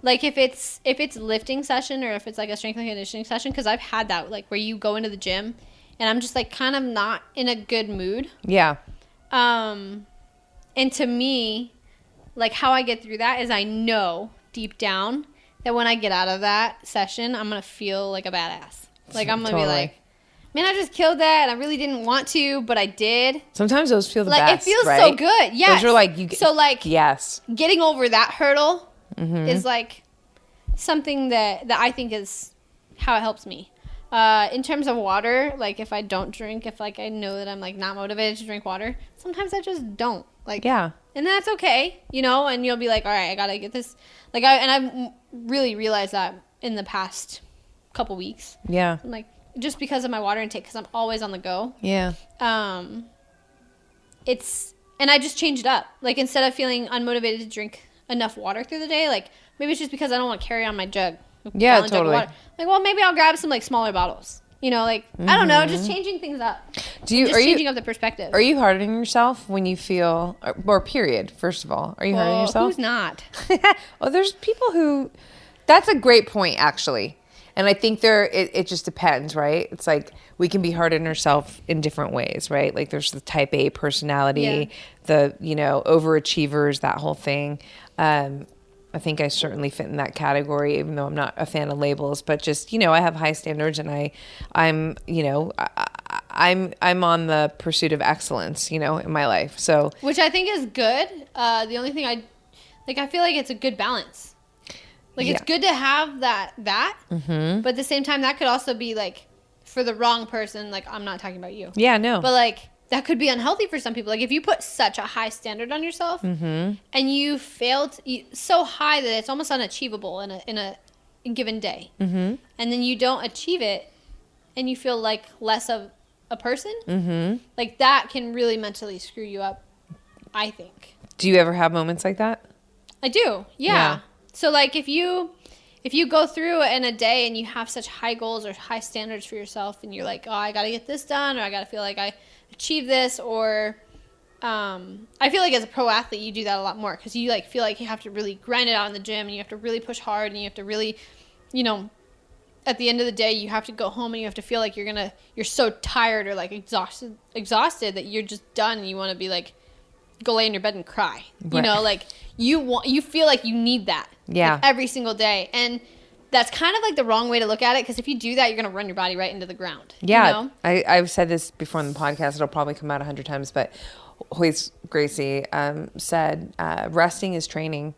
like if it's lifting session or if it's like a strength and conditioning session, because I've had that like where you go into the gym and I'm just like kind of not in a good mood. Yeah. And to me, like how I get through that is I know deep down that when I get out of that session, I'm going to feel like a badass. Like I'm going to be like, man, I just killed that and I really didn't want to, but I did. Sometimes those feel the like, best, it feels right? so good. Yes. Those are like, so like, yes. Getting over that hurdle is like something that I think is how it helps me. In terms of water, like if I don't drink, if like I know that I'm like not motivated to drink water, sometimes I just don't. Like, yeah. And that's okay, you know, and you'll be like, all right, I got to get this. Like, I've really realized that in the past couple weeks. Yeah. I'm like, just because of my water intake, because I'm always on the go. Yeah. And I just changed it up. Like, instead of feeling unmotivated to drink enough water through the day, like, maybe it's just because I don't want to carry on my jug. Yeah, totally. Jug of water. Like, well, maybe I'll grab some, like, smaller bottles. You know, like, I don't know, just changing things up. Changing up the perspective. Are you hard on yourself when you feel, or period, first of all? Are you hard on yourself? Who's not? Well, there's people who, that's a great point, actually. And I think it just depends, right? It's like we can be hard on ourselves in different ways, right? Like there's the type A personality, the, overachievers, that whole thing. I think I certainly fit in that category, even though I'm not a fan of labels, but just, I have high standards and I'm on the pursuit of excellence, in my life. So, which I think is good. The only thing I feel like it's a good balance. Like it's good to have that, but at the same time, that could also be like for the wrong person. Like I'm not talking about you. Yeah, no. But like that could be unhealthy for some people. Like if you put such a high standard on yourself and you failed so high that it's almost unachievable in a given day, and then you don't achieve it, and you feel like less of a person, like that can really mentally screw you up, I think. Do you ever have moments like that? I do. Yeah. So like if you go through in a day and you have such high goals or high standards for yourself and you're like, oh, I got to get this done, or I got to feel like I achieve this, or I feel like as a pro athlete you do that a lot more because you like feel like you have to really grind it out in the gym and you have to really push hard and you have to really, at the end of the day you have to go home and you have to feel like you're so tired or like exhausted that you're just done and you want to be like go lay in your bed and cry. Right. Like you feel like you need that. Yeah. Like, every single day. And that's kind of like the wrong way to look at it because if you do that, you're going to run your body right into the ground. Yeah. I've said this before in the podcast. It'll probably come out 100 times, but Hoyce Gracie said, resting is training.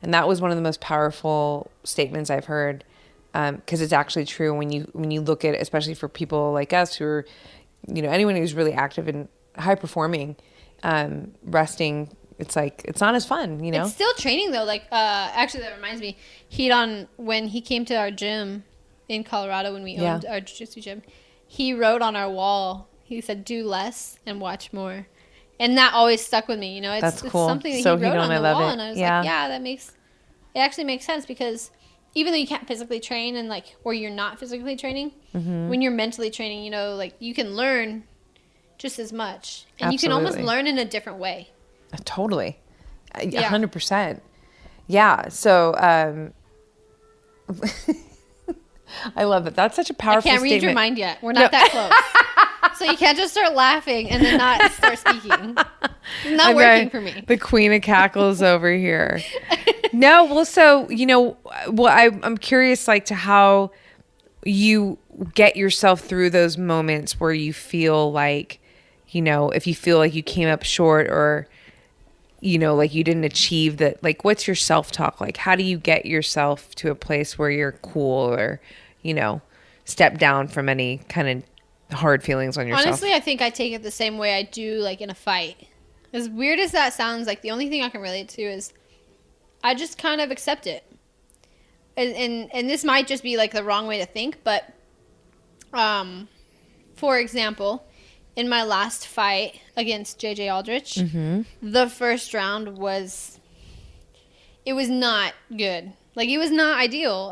And that was one of the most powerful statements I've heard because it's actually true when you look at it, especially for people like us who are, anyone who's really active and high performing, resting, it's like it's not as fun, It's still training though. Like actually that reminds me, when he came to our gym in Colorado when we owned our jiu-jitsu gym, he wrote on our wall, he said do less and watch more. And that always stuck with me, That's cool. It's something that he wrote on the wall and I was like, it actually makes sense because even though you can't physically train and like or you're not physically training, when you're mentally training, like you can learn just as much. And you can almost learn in a different way. Totally. 100%. Yeah. So, I love it. That's such a powerful statement. I can't read your mind yet. We're not that close. So you can't just start laughing and then not start speaking. It's not working for me. The queen of cackles over here. No, well, so, I'm curious like to how you get yourself through those moments where you feel like, if you feel like you came up short or, like you didn't achieve that, like, what's your self-talk? Like, how do you get yourself to a place where you're cool or, step down from any kind of hard feelings on yourself? Honestly, I think I take it the same way I do, like, in a fight. As weird as that sounds, like, the only thing I can relate to is I just kind of accept it. And this might just be, like, the wrong way to think, but, for example, in my last fight against JJ Aldrich, the first round was not good. Like, it was not ideal.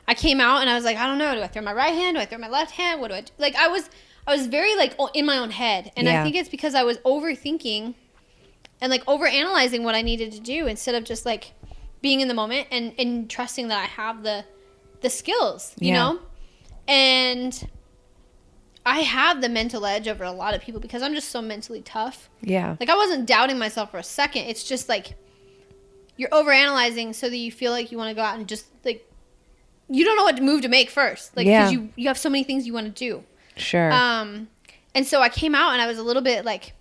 I came out and I was like, I don't know. Do I throw my right hand? Do I throw my left hand? What do I do? Like, I was very, like, in my own head. And I think it's because I was overthinking and, like, overanalyzing what I needed to do instead of just, like, being in the moment and trusting that I have the skills, you know? And I have the mental edge over a lot of people because I'm just so mentally tough. Yeah. Like, I wasn't doubting myself for a second. It's just, like, you're overanalyzing so that you feel like you want to go out and just, like, you don't know what move to make first. Like, because you have so many things you want to do. Sure. And so I came out and I was a little bit, like,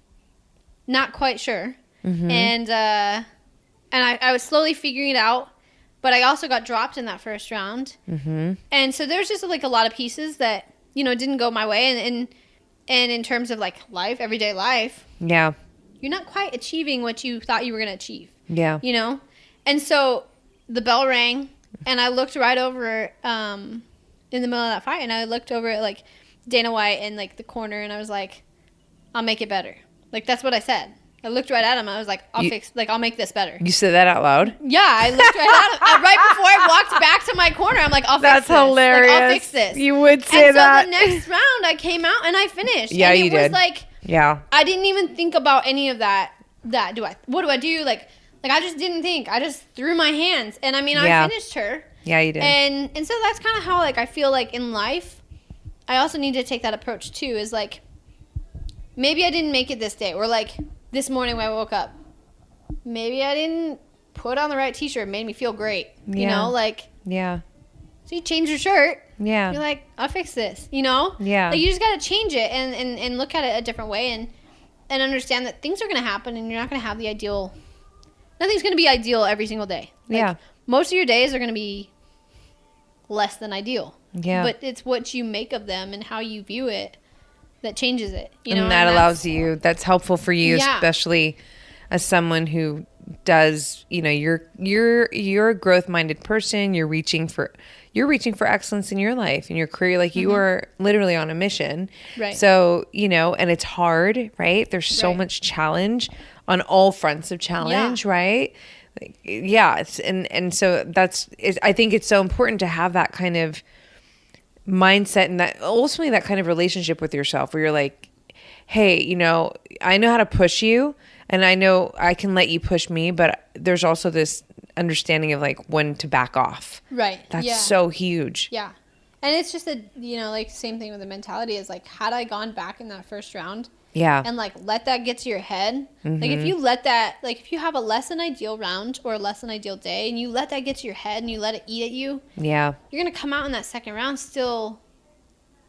not quite sure. And I was slowly figuring it out. But I also got dropped in that first round. And so there's just, like, a lot of pieces that, didn't go my way. And in terms of, like, life, everyday life. Yeah. You're not quite achieving what you thought you were going to achieve. Yeah. And so the bell rang. And I looked right over in the middle of that fight. And I looked over at, like, Dana White in, like, the corner. And I was like, I'll make it better. Like, that's what I said. I looked right at him. I was like, I'll make this better. You said that out loud? Yeah, I looked right at him. Right before I walked back to my corner, I'm like, I'll fix this. That's hilarious. Like, I'll fix this. You would say that. And so the next round, I came out and I finished. Yeah, and you it did. was like, I didn't even think about any of that. What do I do? Like I just didn't think. I just threw my hands. And I mean, I finished her. Yeah, you did. And so that's kind of how, like, I feel like in life, I also need to take that approach too, is like, maybe I didn't make it this day, or like this morning when I woke up, maybe I didn't put on the right t-shirt. It made me feel great. You know, like, so you change your shirt. Yeah. You're like, I'll fix this, you know? Yeah. Like, you just got to change it and look at it a different way and understand that things are going to happen and you're not going to have the ideal. Nothing's going to be ideal every single day. Like, most of your days are going to be less than ideal. Yeah. But it's what you make of them and how you view it that changes it. You know, and that allows you, that's helpful for you, especially as someone who does, you know, you're a growth-minded person. You're reaching for excellence in your life, in your career. Like, you are literally on a mission. Right. So, you know, and it's hard, right? There's so much challenge on all fronts of challenge, right? It's, and so I think it's so important to have that kind of mindset and that ultimately that kind of relationship with yourself where you're like, hey, you know, I know how to push you and I know I can let you push me, but there's also this understanding of like when to back off. Right. That's so huge. Yeah. And it's just you know, like, same thing with the mentality is like, had I gone back in that first round and like let that get to your head, like if you let that, like if you have a less than ideal round or a less than ideal day and you let that get to your head and you let it eat at you, you're going to come out in that second round still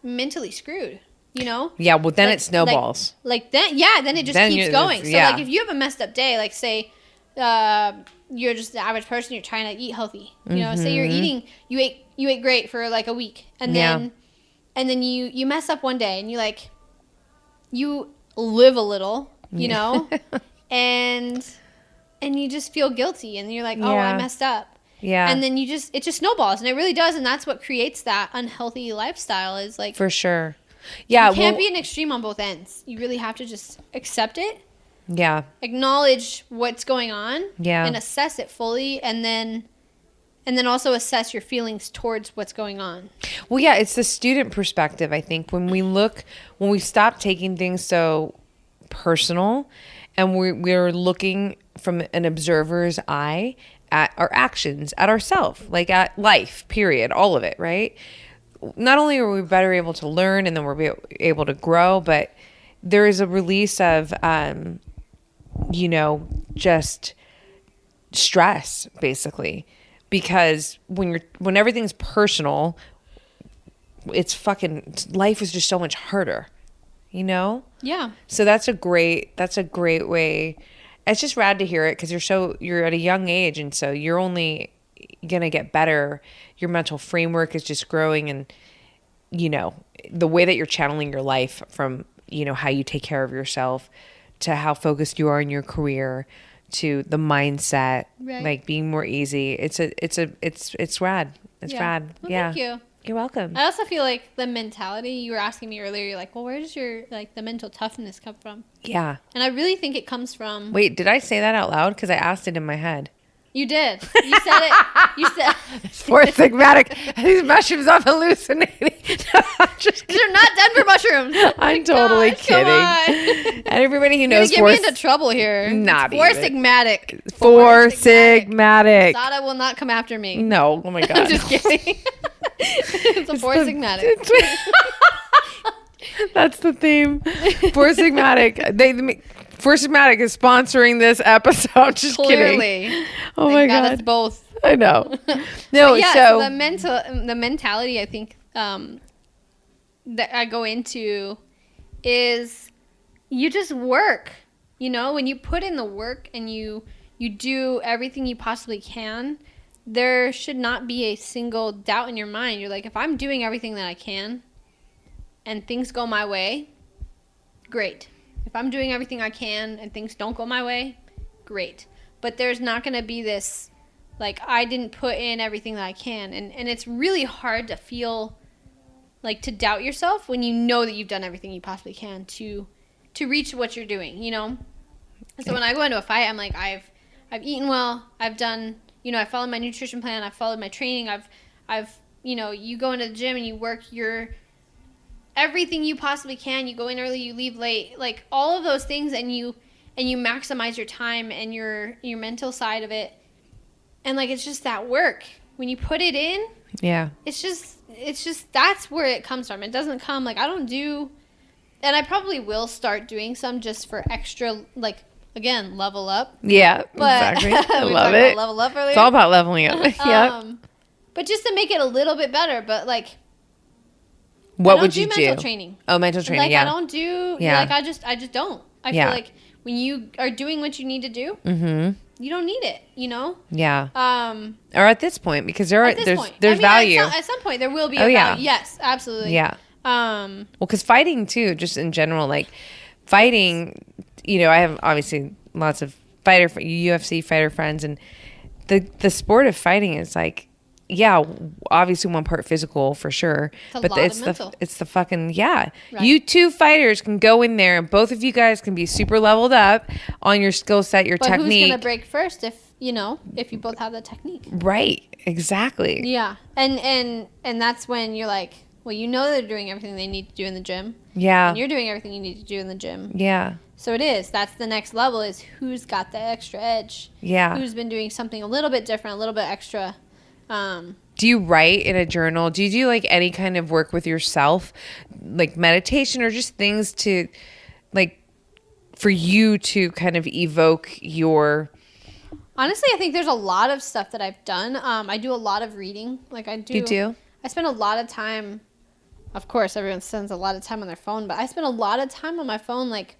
mentally screwed, you know? Yeah, well then it snowballs. Then it just keeps going. So like if you have a messed up day, like say you're just the average person, you're trying to eat healthy, you know, say you're eating, you ate great for like a week and then you mess up one day and you live a little, you know, and you just feel guilty and you're like, oh, I messed up. Yeah. And then it just snowballs, and it really does. And that's what creates that unhealthy lifestyle is like. For sure. Yeah. You can't be an extreme on both ends. You really have to just accept it. Yeah. Acknowledge what's going on. Yeah. And assess it fully. And then also assess your feelings towards what's going on. Well, yeah, it's the student perspective, I think. When we stop taking things so personal and we're looking from an observer's eye at our actions, at ourselves, like at life, period, all of it, right? Not only are we better able to learn and then we're able to grow, but there is a release of, you know, just stress, basically. Because when everything's personal, it's life is just so much harder, you know? Yeah. So that's a great way. It's just rad to hear it because you're at a young age, and so you're only gonna get better. Your mental framework is just growing, and you know the way that you're channeling your life from, you know, how you take care of yourself to how focused you are in your career to the mindset, like being more easy. It's rad. It's rad. Well, thank you. You're welcome. I also feel like the mentality you were asking me earlier, you're like, well, where does your like the mental toughness come from? Yeah. And I really think it comes from. Wait, did I say that out loud? Because I asked it in my head. You did. You said it. You said. Four sigmatic. These mushrooms are hallucinating. They're not Denver mushrooms. I'm totally kidding. And everybody who knows, get me into trouble here. Not Four sigmatic. Four sigmatic. Sada will not come after me. No. Oh my god. I'm just kidding. It's a four sigmatic. That's the theme. Four sigmatic. Four Sigmatic is sponsoring this episode. Just Clearly. Kidding. Oh my god. Us both. I know. No, so the mentality I think that I go into is you just work. You know, when you put in the work and you do everything you possibly can, there should not be a single doubt in your mind. You're like, if I'm doing everything that I can and things go my way, great. If I'm doing everything I can and things don't go my way, great. But there's not going to be this, like, I didn't put in everything that I can. And it's really hard to feel, like, to doubt yourself when you know that you've done everything you possibly can to reach what you're doing, you know? So when I go into a fight, I'm like, I've eaten well. I've done, I followed my nutrition plan. I've followed my training. I've you go into the gym and you work your everything you possibly can. You go in early, you leave late, like all of those things, and you maximize your time and your mental side of it. And like, it's just that work when you put it in. Yeah. It's just that's where it comes from. It doesn't come like, I don't do, and I probably will start doing some just for extra, like, again, level up. Yeah, but exactly. I love it. Level up earlier. It's all about leveling up. Yeah. But just to make it a little bit better. But like, what would you do? Mental training. Oh, mental training. Like, yeah. I don't do. Yeah. Like, I just don't. I feel like when you are doing what you need to do, you don't need it. Yeah. Or at this point, because there's point. value. At some point, there will be a value. Yes, absolutely. Yeah. Well, because fighting too, just in general, like fighting. I have obviously lots of UFC fighter friends, and the sport of fighting is like, obviously one part physical for sure, but it's the fucking Right. You two fighters can go in there, and both of you guys can be super leveled up on your skill set, your technique. But who's gonna break first if you both have the technique? Right. Exactly. Yeah, and that's when you're like, well, they're doing everything they need to do in the gym. Yeah. And you're doing everything you need to do in the gym. Yeah. So it is. That's the next level, is who's got the extra edge. Yeah. Who's been doing something a little bit different, a little bit extra. Do you write in a journal? Do you do like any kind of work with yourself, like meditation, or just things to, like, for you to kind of evoke your... Honestly, I think there's a lot of stuff that I've done. I do a lot of reading. Like, I do. You do? I spend a lot of time... Of course, everyone spends a lot of time on their phone, but I spend a lot of time on my phone, like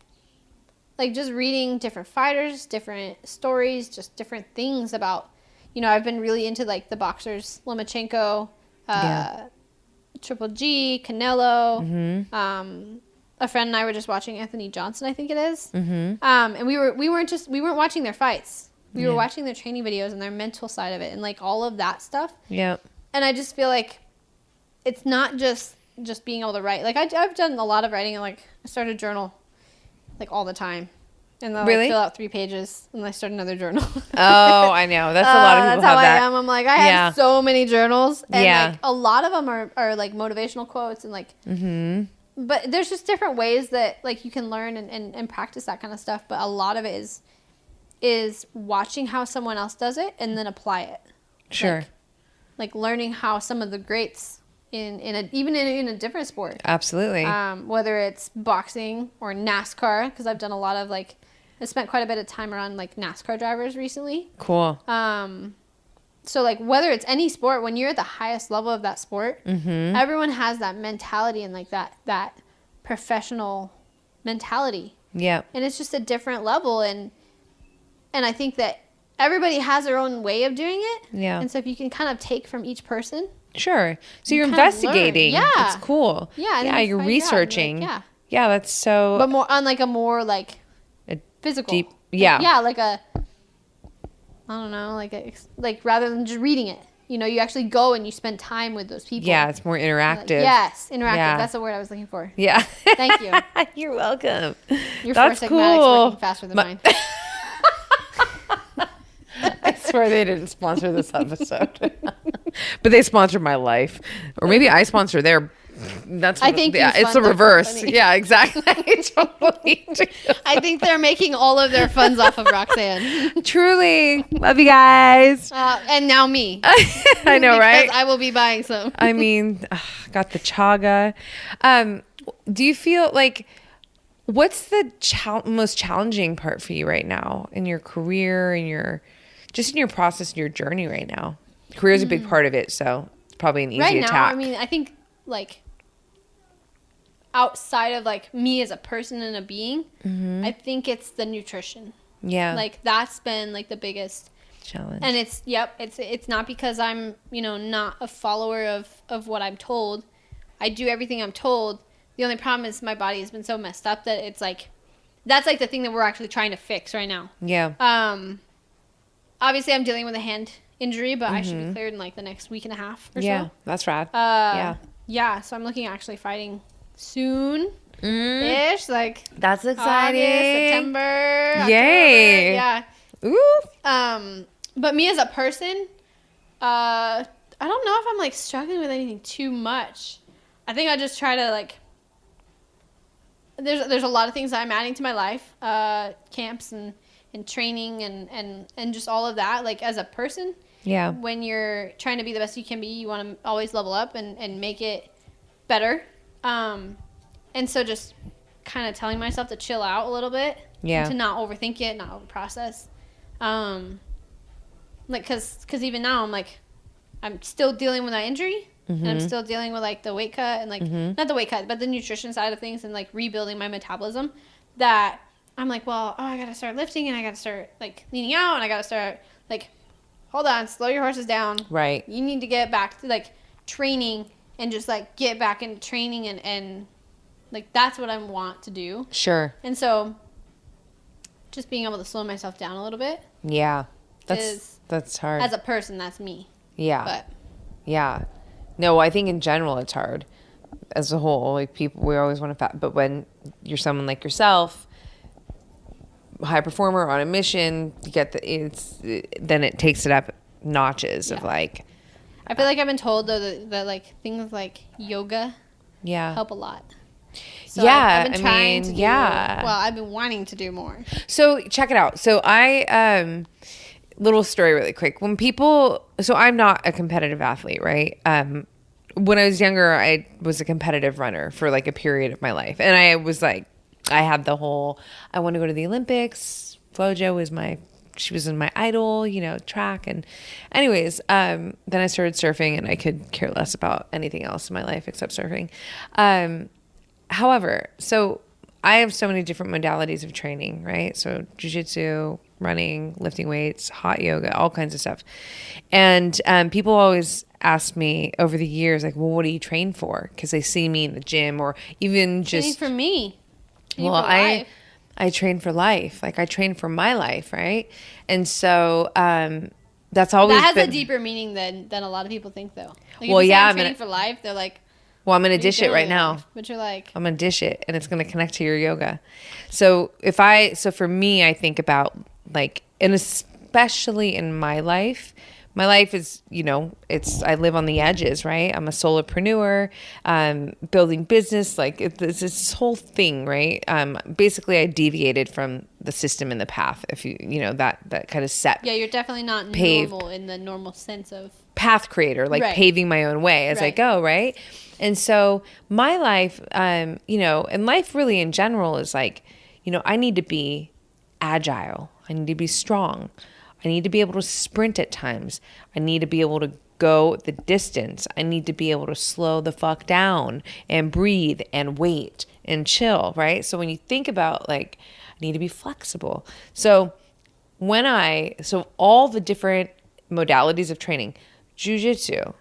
just reading different fighters, different stories, just different things about, I've been really into like the boxers, Lomachenko, Triple G, Canelo. Mm-hmm. A friend and I were just watching Anthony Johnson, I think it is. Mm-hmm. And we weren't watching their fights. We were watching their training videos and their mental side of it and like all of that stuff. Yeah. And I just feel like it's not just being able to write. Like I've done a lot of writing, and like I start a journal like all the time, and then I fill out 3 pages and I start another journal. Oh, I know. That's a lot of people that's have how that. I am. I'm like, I have so many journals, and like a lot of them are like motivational quotes and like. Mm-hmm. But there's just different ways that like you can learn and practice that kind of stuff. But a lot of it is watching how someone else does it and then apply it. Sure. Like learning how some of the greats even in a different sport. Absolutely. Whether it's boxing or NASCAR, because I've done a lot of like, I spent quite a bit of time around like NASCAR drivers recently. Cool. So like whether it's any sport, when you're at the highest level of that sport, everyone has that mentality and like that professional mentality. Yeah. And it's just a different level, and I think that everybody has their own way of doing it. Yeah. And so if you can kind of take from each person. Sure. So you're investigating. Yeah. It's cool. Yeah. Yeah, you're researching. Like, yeah, that's so... But more on like a more like physical. Deep. Yeah. Like, like a... I don't know, like rather than just reading it. You actually go and you spend time with those people. Yeah, it's more interactive. Yes, interactive. Yeah. That's the word I was looking for. Yeah. Thank you. You're welcome. Your That's cool. Working faster than mine. I swear they didn't sponsor this episode. But they sponsored my life. Or maybe I sponsor their... I think it's the reverse. Yeah, exactly. Totally. I think they're making all of their funds off of Roxanne. Truly. Love you guys. And now me. I know, right? I will be buying some. I mean, got the chaga. Do you feel like... What's the most challenging part for you right now in your career, in your process, in your journey right now? Career is a big part of it, so it's probably an easy attack. Right now, I mean, I think like outside of like me as a person and a being, I think it's the nutrition. Yeah, like that's been like the biggest challenge. And it's not because I'm not a follower of what I'm told. I do everything I'm told. The only problem is my body has been so messed up that it's like, that's like the thing that we're actually trying to fix right now. Yeah. Obviously I'm dealing with a hand injury, but I should be cleared in like the next week and a half or so. Yeah, that's rad. Yeah. So I'm looking at actually fighting soon. ish, like that's exciting. August, September, Yay. October, yeah. Ooh. But me as a person, I don't know if I'm like struggling with anything too much. I think I just try to like. There's a lot of things that I'm adding to my life, camps and training and just all of that. Like as a person, Yeah. when you're trying to be the best you can be, you want to always level up and make it better. And so just kind of telling myself to chill out a little bit. Yeah. And to not overthink it, not overprocess. Like, cause even now I'm like, I'm still dealing with that injury. And I'm still dealing with like the weight cut and like, not the weight cut, but the nutrition side of things and like rebuilding my metabolism, that I'm like, well, I got to start lifting and I got to start like leaning out and I got to start like, hold on, slow your horses down. Right. You need to get back to like training and just like get back into training and like that's what I want to do. Sure. And so just being able to slow myself down a little bit. Yeah. That's hard. As a person, that's me. Yeah. But yeah. No, I think in general it's hard as a whole. Like people, we always want to but when you're someone like yourself, high performer on a mission, you get then it takes it up notches of like. I feel like I've been told though that like things like yoga help a lot. So yeah, I've been trying to do, yeah. Well, I've been wanting to do more. So check it out. So I little story really quick. So I'm not a competitive athlete, right? When I was younger, I was a competitive runner for like a period of my life. And I was like, I had the whole, I want to go to the Olympics. Flojo was she was in my idol, track. And anyways, then I started surfing and I could care less about anything else in my life except surfing. However, so I have so many different modalities of training, right? So jiu-jitsu, running, lifting weights, hot yoga, all kinds of stuff. And people always ask me over the years, like, well, what do you train for? Because they see me in the gym or even just... Training for me. Well, I train for life. Like, I train for my life, right? And so that's always That has a deeper meaning than a lot of people think, though. Like, well, yeah. I'm training for life, they're like... Well, I'm going to dish it right now. But you're like... I'm going to dish it, and it's going to connect to your yoga. So for me, I think about, like, and especially in my life is, I live on the edges, right? I'm a solopreneur, building business, like it's this whole thing, right? Basically I deviated from the system in the path, if that kind of set. Yeah, you're definitely not normal in the normal sense of path creator, like paving my own way as I go, right? And so my life, and life really in general is like, I need to be agile. I need to be strong. I need to be able to sprint at times. I need to be able to go the distance. I need to be able to slow the fuck down and breathe and wait and chill, right? So when you think about like, I need to be flexible. So all the different modalities of training, jiu-jitsu,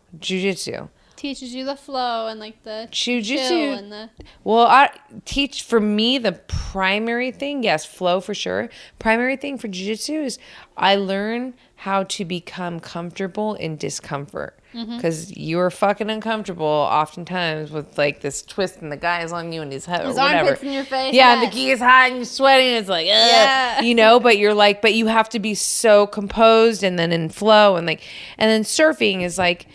teaches you the flow and like the jiu-jitsu chill and the... Well, I teach, for me, the primary thing, yes, flow for sure. Primary thing for jiu-jitsu is I learn how to become comfortable in discomfort. Because you're fucking uncomfortable oftentimes with like this twist and the guy is on you and his head or whatever. Armpits in your face. Yeah, and the gi is hot and you're sweating and it's like, but you're like, but you have to be so composed and then in flow and then surfing is like,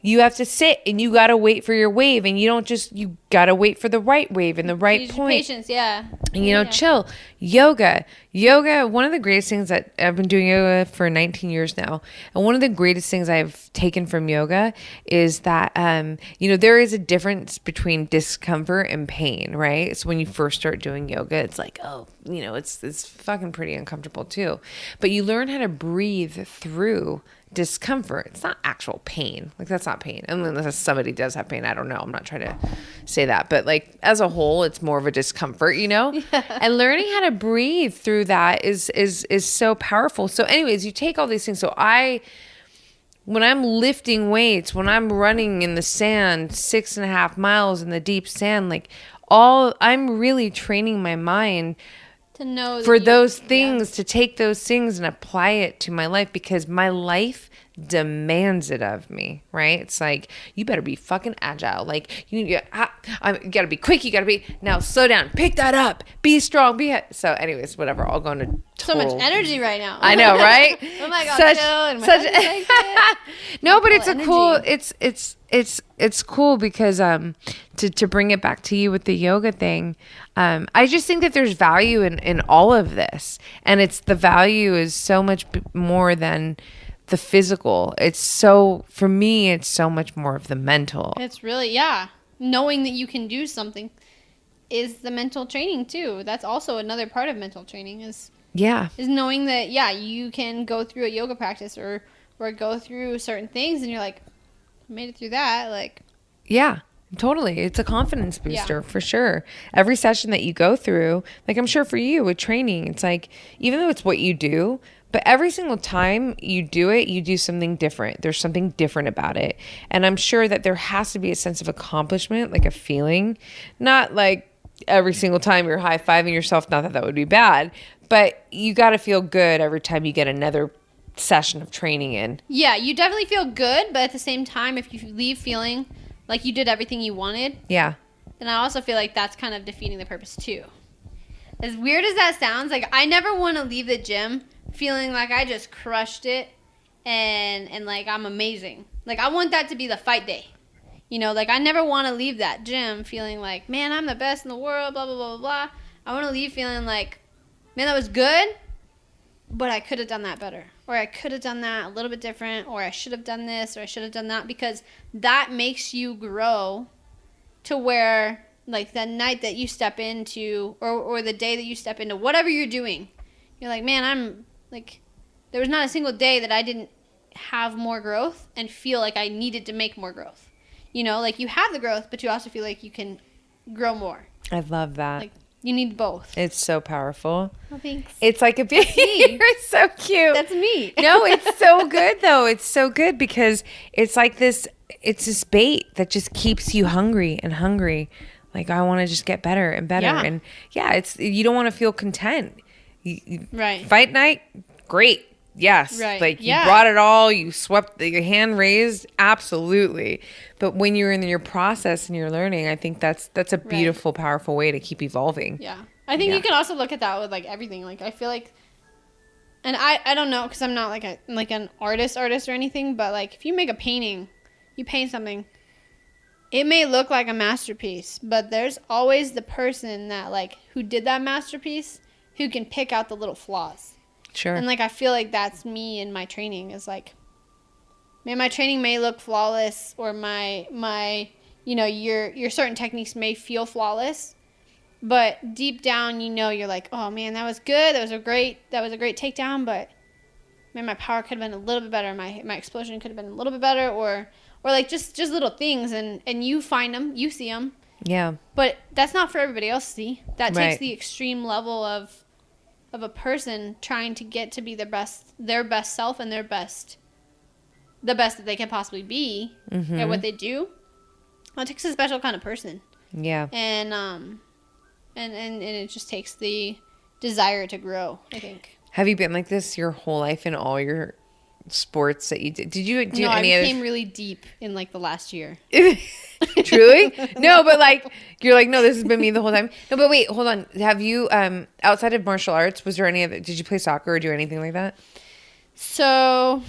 you have to sit and you got to wait for your wave and you got to wait for the right wave and the right point. Patience, yeah. And, chill. Yoga, one of the greatest things that I've been doing yoga for 19 years now. And one of the greatest things I've taken from yoga is that, there is a difference between discomfort and pain, right? So when you first start doing yoga, it's like, it's fucking pretty uncomfortable too. But you learn how to breathe through discomfort. It's not actual pain. Like that's not pain. Unless somebody does have pain. I don't know. I'm not trying to say that. But like as a whole, it's more of a discomfort, And learning how to breathe through that is so powerful. So anyways, you take all these things. So when I'm lifting weights, when I'm running in the sand, 6.5 miles in the deep sand, like I'm really training my mind To know that for those things, to take those things and apply it to my life, because my life demands it of me, right? It's like, you better be fucking agile. Like, you gotta be quick. You gotta be, now slow down, pick that up, be strong, so anyways, whatever. I'll go into so much energy right now. I know, right? Oh my God, no, but it's energy. cool. It's cool because to bring it back to you with the yoga thing, I just think that there's value in all of this, and the value is so much more than the physical. For me, it's so much more of the mental. It's really, knowing that you can do something is the mental training too. That's also another part of mental training is knowing that you can go through a yoga practice or go through certain things and you're like, I made it through that, like, totally. It's a confidence booster for sure. Every session that you go through, like, I'm sure for you with training, it's like, even though it's what you do, but every single time you do it, you do something different. There's something different about it. And I'm sure that there has to be a sense of accomplishment, like a feeling, not like every single time you're high-fiving yourself, not that would be bad, but you got to feel good every time you get another session of training in. Yeah, you definitely feel good, but at the same time, if you leave feeling like you did everything you wanted, then I also feel like that's kind of defeating the purpose too. As weird as that sounds, like, I never want to leave the gym feeling like I just crushed it and like I'm amazing. Like, I want that to be the fight day. You know, like, I never want to leave that gym feeling like, man, I'm the best in the world, blah, blah, blah, blah, blah. I want to leave feeling like, man, that was good, but I could have done that better. Or I could have done that a little bit different, or I should have done this, or I should have done that, because that makes you grow to where, like, the night that you step into, or the day that you step into, whatever you're doing, you're like, man, I'm, like, there was not a single day that I didn't have more growth and feel like I needed to make more growth. You know, like, you have the growth, but you also feel like you can grow more. I love that. Like, you need both. It's so powerful. Oh, thanks. It's like a big, you're so cute. That's me. No, it's so good though. It's so good because it's like this, it's this bait that just keeps you hungry and hungry. Like, I want to just get better and better. Yeah. And it's, you don't want to feel content. Right. Fight night, great. Yes. Right. Like, you brought it all, you swept, your hand raised, absolutely. But when you're in your process and you're learning, I think that's a beautiful, powerful way to keep evolving. Yeah. I think you can also look at that with, like, everything. Like, I feel like, and I don't know, because I'm not like an artist or anything, but, like, if you make a painting, you paint something, it may look like a masterpiece, but there's always the person that, like, who did that masterpiece who can pick out the little flaws. Sure. And, like, I feel like that's me in my training, is like, man, my training may look flawless, or my you know, your certain techniques may feel flawless, but deep down, you know, you're like, oh man, that was good, that was a great takedown, but man, my power could have been a little bit better, my explosion could have been a little bit better, or like just little things, and you find them, you see them. Yeah. But that's not for everybody else to see. That takes the extreme level of a person trying to get to be their best self, and the best that they can possibly be at what they do. It takes a special kind of person. Yeah. And it just takes the desire to grow, I think. Have you been like this your whole life in all your sports that you did? Did you do any I became really deep in, like, the last year. Truly? No, but, like, you're like, no, this has been me the whole time. No, but wait, hold on. Have you, outside of martial arts, was there any other, did you play soccer or do anything like that? So,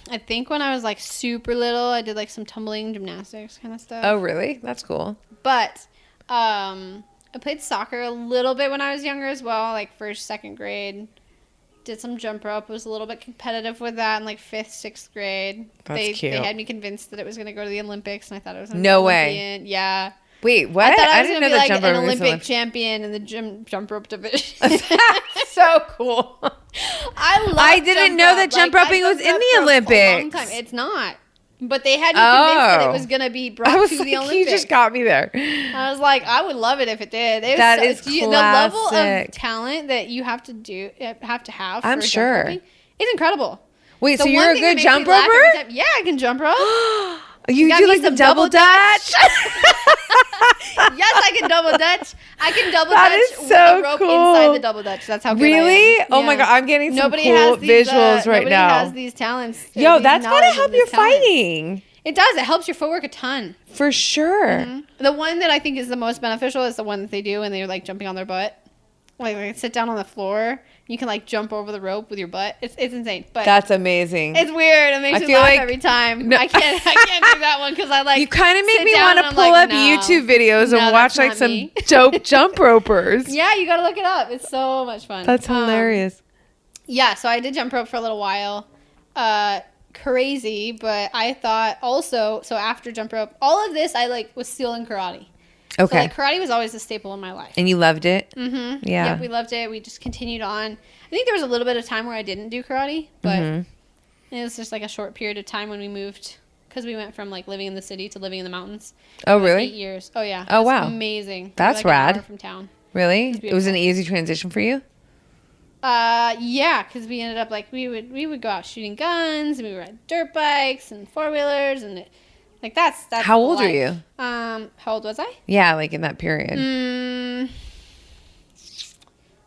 I think when I was, like, super little, I did, like, some tumbling, gymnastics kind of stuff. Oh, really? That's cool. But, I played soccer a little bit when I was younger as well, like, first, second grade. Did some jump rope. Was a little bit competitive with that in, like, 5th, 6th grade. That's cute. They had me convinced that it was going to go to the Olympics, and I thought it was going to No be way. Olympian. Yeah. Wait, what? I thought I was didn't going know to be, that like, an was Olympic champion in the jump rope division. That's so cool. I didn't know that jump roping was in the Olympics. A long time. It's not. But they had me convinced that it was going to be brought to the Olympics. You just got me there. I was like, I would love it if it did. That is classic. The level of talent that you have to have. I'm sure. It's incredible. Wait, so you're a good jump roper? Yeah, I can jump rope. You do like the double dutch? Yes, I can double dutch. I can double That dutch is with so a rope cool. inside the double dutch. That's how good I Really? am. Oh my Yeah. God. I'm getting some Nobody cool has these, visuals right nobody now. has these talents. or Yo, these that's gotta knowledge help and your these talents. fighting. It does. It helps your footwork a ton. For sure. The one that I think is the most beneficial is the one that they do when they're like jumping on their butt. Like sit down on the floor. You can like jump over the rope with your butt. It's insane. But That's amazing. it's weird. It makes I me feel laugh like- every time. No. I can't do that one because I like. You kind of make sit me down want and to I'm pull like, up no. YouTube videos No, and that's watch like not some me. dope jump ropers. Yeah, you gotta look it up. It's so much fun. That's hilarious. Yeah, so I did jump rope for a little while. Crazy, but I thought also, so after jump rope, all of this I like was still in karate. Okay. So like karate was always a staple in my life. And you loved it? Mm-hmm. Yeah. Yep, we loved it. We just continued on. I think there was a little bit of time where I didn't do karate, but it was just like a short period of time when we moved because we went from like living in the city to living in the mountains. Oh, Like, really? 8 years. Oh yeah. Oh, It was wow. Amazing. That's We were, like, an rad. hour from town. Really? It's It was an beautiful. easy transition for you? Yeah, because we ended up like we would go out shooting guns and we would ride dirt bikes and 4-wheelers and that's How the old are life. you? How old was I? Yeah, like in that period.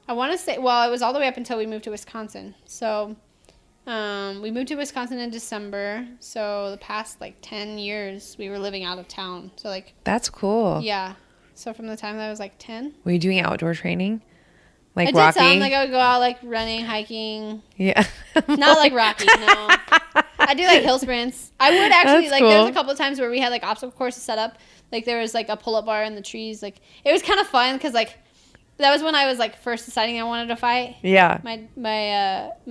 I want to say, well, it was all the way up until we moved to Wisconsin. So, we moved to Wisconsin in December. So the past like 10 years, we were living out of town. So like, That's cool. yeah. So from the time that I was like 10, Were you doing outdoor training? Like I did Rocky? some. Like I would go out like running, hiking. Yeah. Not like Rocky, no. I do like hill sprints. I would actually That's like. There was cool. a couple of times where we had like obstacle courses set up. Like there was like a pull-up bar in the trees. Like it was kind of fun because like that was when I was like first deciding I wanted to fight. Yeah. My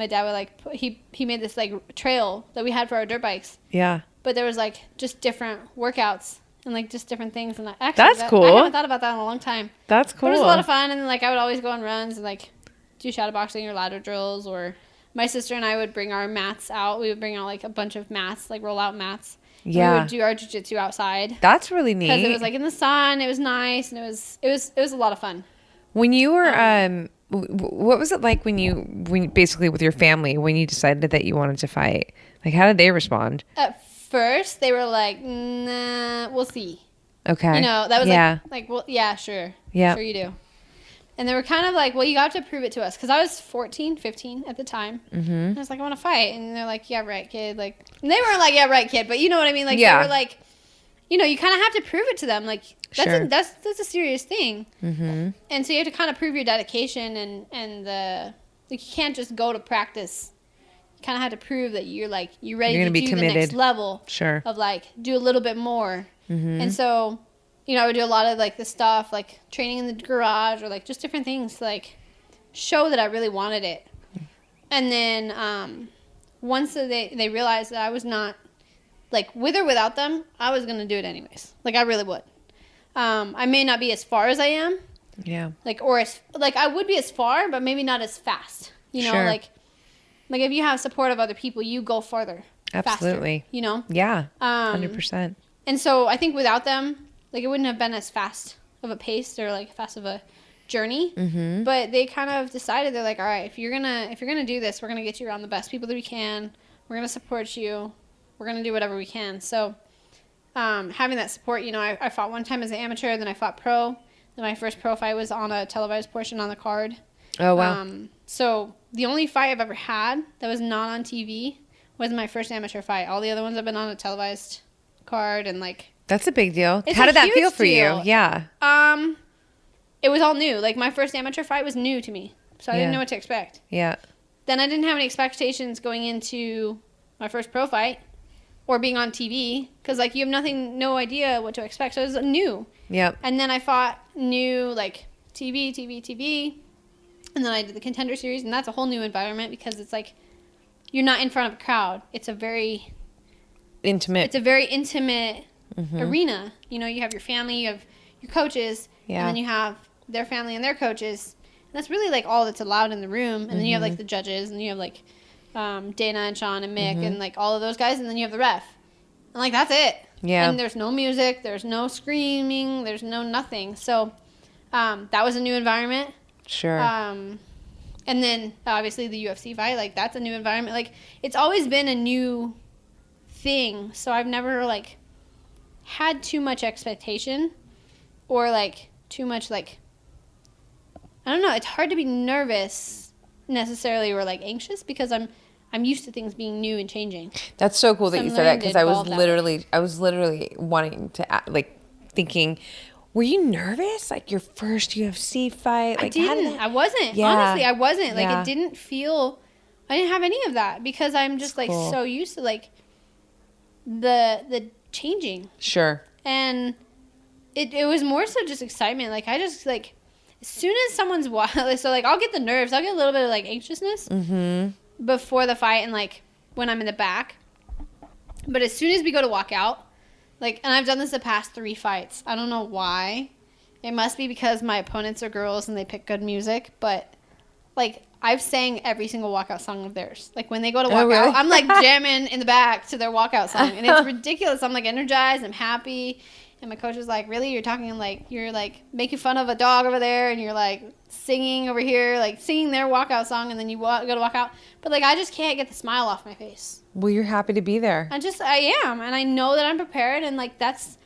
dad would like he made this like trail that we had for our dirt bikes, Yeah. but there was like just different workouts and like just different things. And That's cool. I haven't thought about that in a long time. That's cool. But it was a lot of fun, and then like I would always go on runs and like do shadow boxing or ladder drills, or my sister and I would bring our mats out. We would bring out like a bunch of mats, like roll out mats. And Yeah. we would do our jiu-jitsu outside That's really neat. because it was like in the sun. It was nice, and it was a lot of fun. When you were, what was it like when basically with your family, when you decided that you wanted to fight? Like, how did they respond? At first, they were like, "Nah, we'll see." Okay. You know, that was Yeah. like, well, yeah, sure. Yeah. Sure you do. And they were kind of like, well, you got to prove it to us. Because I was 14, 15 at the time. Mm-hmm. And I was like, I want to fight. And they're like, yeah, right, kid. Like, and they weren't like, yeah, right, kid. But you know what I mean? Like, Yeah. they were like, you know, you kind of have to prove it to them. Like, Sure. that's a serious thing. Mm-hmm. And so you have to kind of prove your dedication and like, you can't just go to practice. You kind of have to prove that you're ready You're to gonna be do the committed. next level Sure. of like do a little bit more. Mm-hmm. And so, you know, I would do a lot of like the stuff like training in the garage or like just different things to like show that I really wanted it. And then once they realized that I was not like with or without them, I was gonna do it anyways. Like I really would. I may not be as far as I am, Yeah. like or as like I would be as far, but maybe not as fast. You know, Sure. like if you have support of other people, you go farther. Absolutely. Faster, you know. Yeah. 100%. 100%. And so I think without them, like it wouldn't have been as fast of a pace or like fast of a journey. Mm-hmm. But they kind of decided they're like, all right, if you're gonna do this, we're gonna get you around the best people that we can. We're gonna support you. We're gonna do whatever we can. So having that support, you know, I fought one time as an amateur, then I fought pro. Then my first pro fight was on a televised portion on the card. Oh, wow. So the only fight I've ever had that was not on TV was my first amateur fight. All the other ones have been on a televised card and like. That's a big deal. It's How a did that huge feel for deal. you? Yeah. It was all new. Like my first amateur fight was new to me, so I Yeah. didn't know what to expect. Yeah. Then I didn't have any expectations going into my first pro fight or being on TV because like you have no idea what to expect. So it was new. Yep. And then I fought new like TV. And then I did the Contender Series, and that's a whole new environment because it's like you're not in front of a crowd. It's a very Intimate. intimate arena. You know, you have your family, you have your coaches, Yeah. and then you have their family and their coaches. And that's really like all that's allowed in the room. And then you have like the judges, and you have like Dana and Sean and Mick and like all of those guys, and then you have the ref. And like that's it. Yeah. And there's no music, there's no screaming, there's no nothing. So that was a new environment. Sure. And then obviously the UFC fight, like that's a new environment. Like it's always been a new thing, so I've never like had too much expectation. or like too much like, I don't know, it's hard to be nervous necessarily or like anxious because I'm used to things being new and changing. That's so cool that you said that, because I was literally wanting to like thinking, were you nervous like your first UFC fight? Like, I wasn't. Yeah. Honestly, I wasn't. Like Yeah. it didn't feel, I didn't have any of that because I'm just like so used to like the changing. Sure. And it was more so just excitement. Like I just like, as soon as someone's so like I'll get the nerves, I'll get a little bit of like anxiousness before the fight and like when I'm in the back. But as soon as we go to walk out, like, and I've done this the past 3 fights. I don't know why. It must be because my opponents are girls and they pick good music. But like I've sang every single walkout song of theirs. Like when they go to walk out, I'm like jamming in the back to their walkout song, and it's ridiculous. I'm like energized, I'm happy. And my coach is like, really? You're talking like, you're like making fun of a dog over there and you're like singing over here, like singing their walkout song, and then you go to walk out. But like, I just can't get the smile off my face. Well, you're happy to be there. I am. And I know that I'm prepared. And like, that's,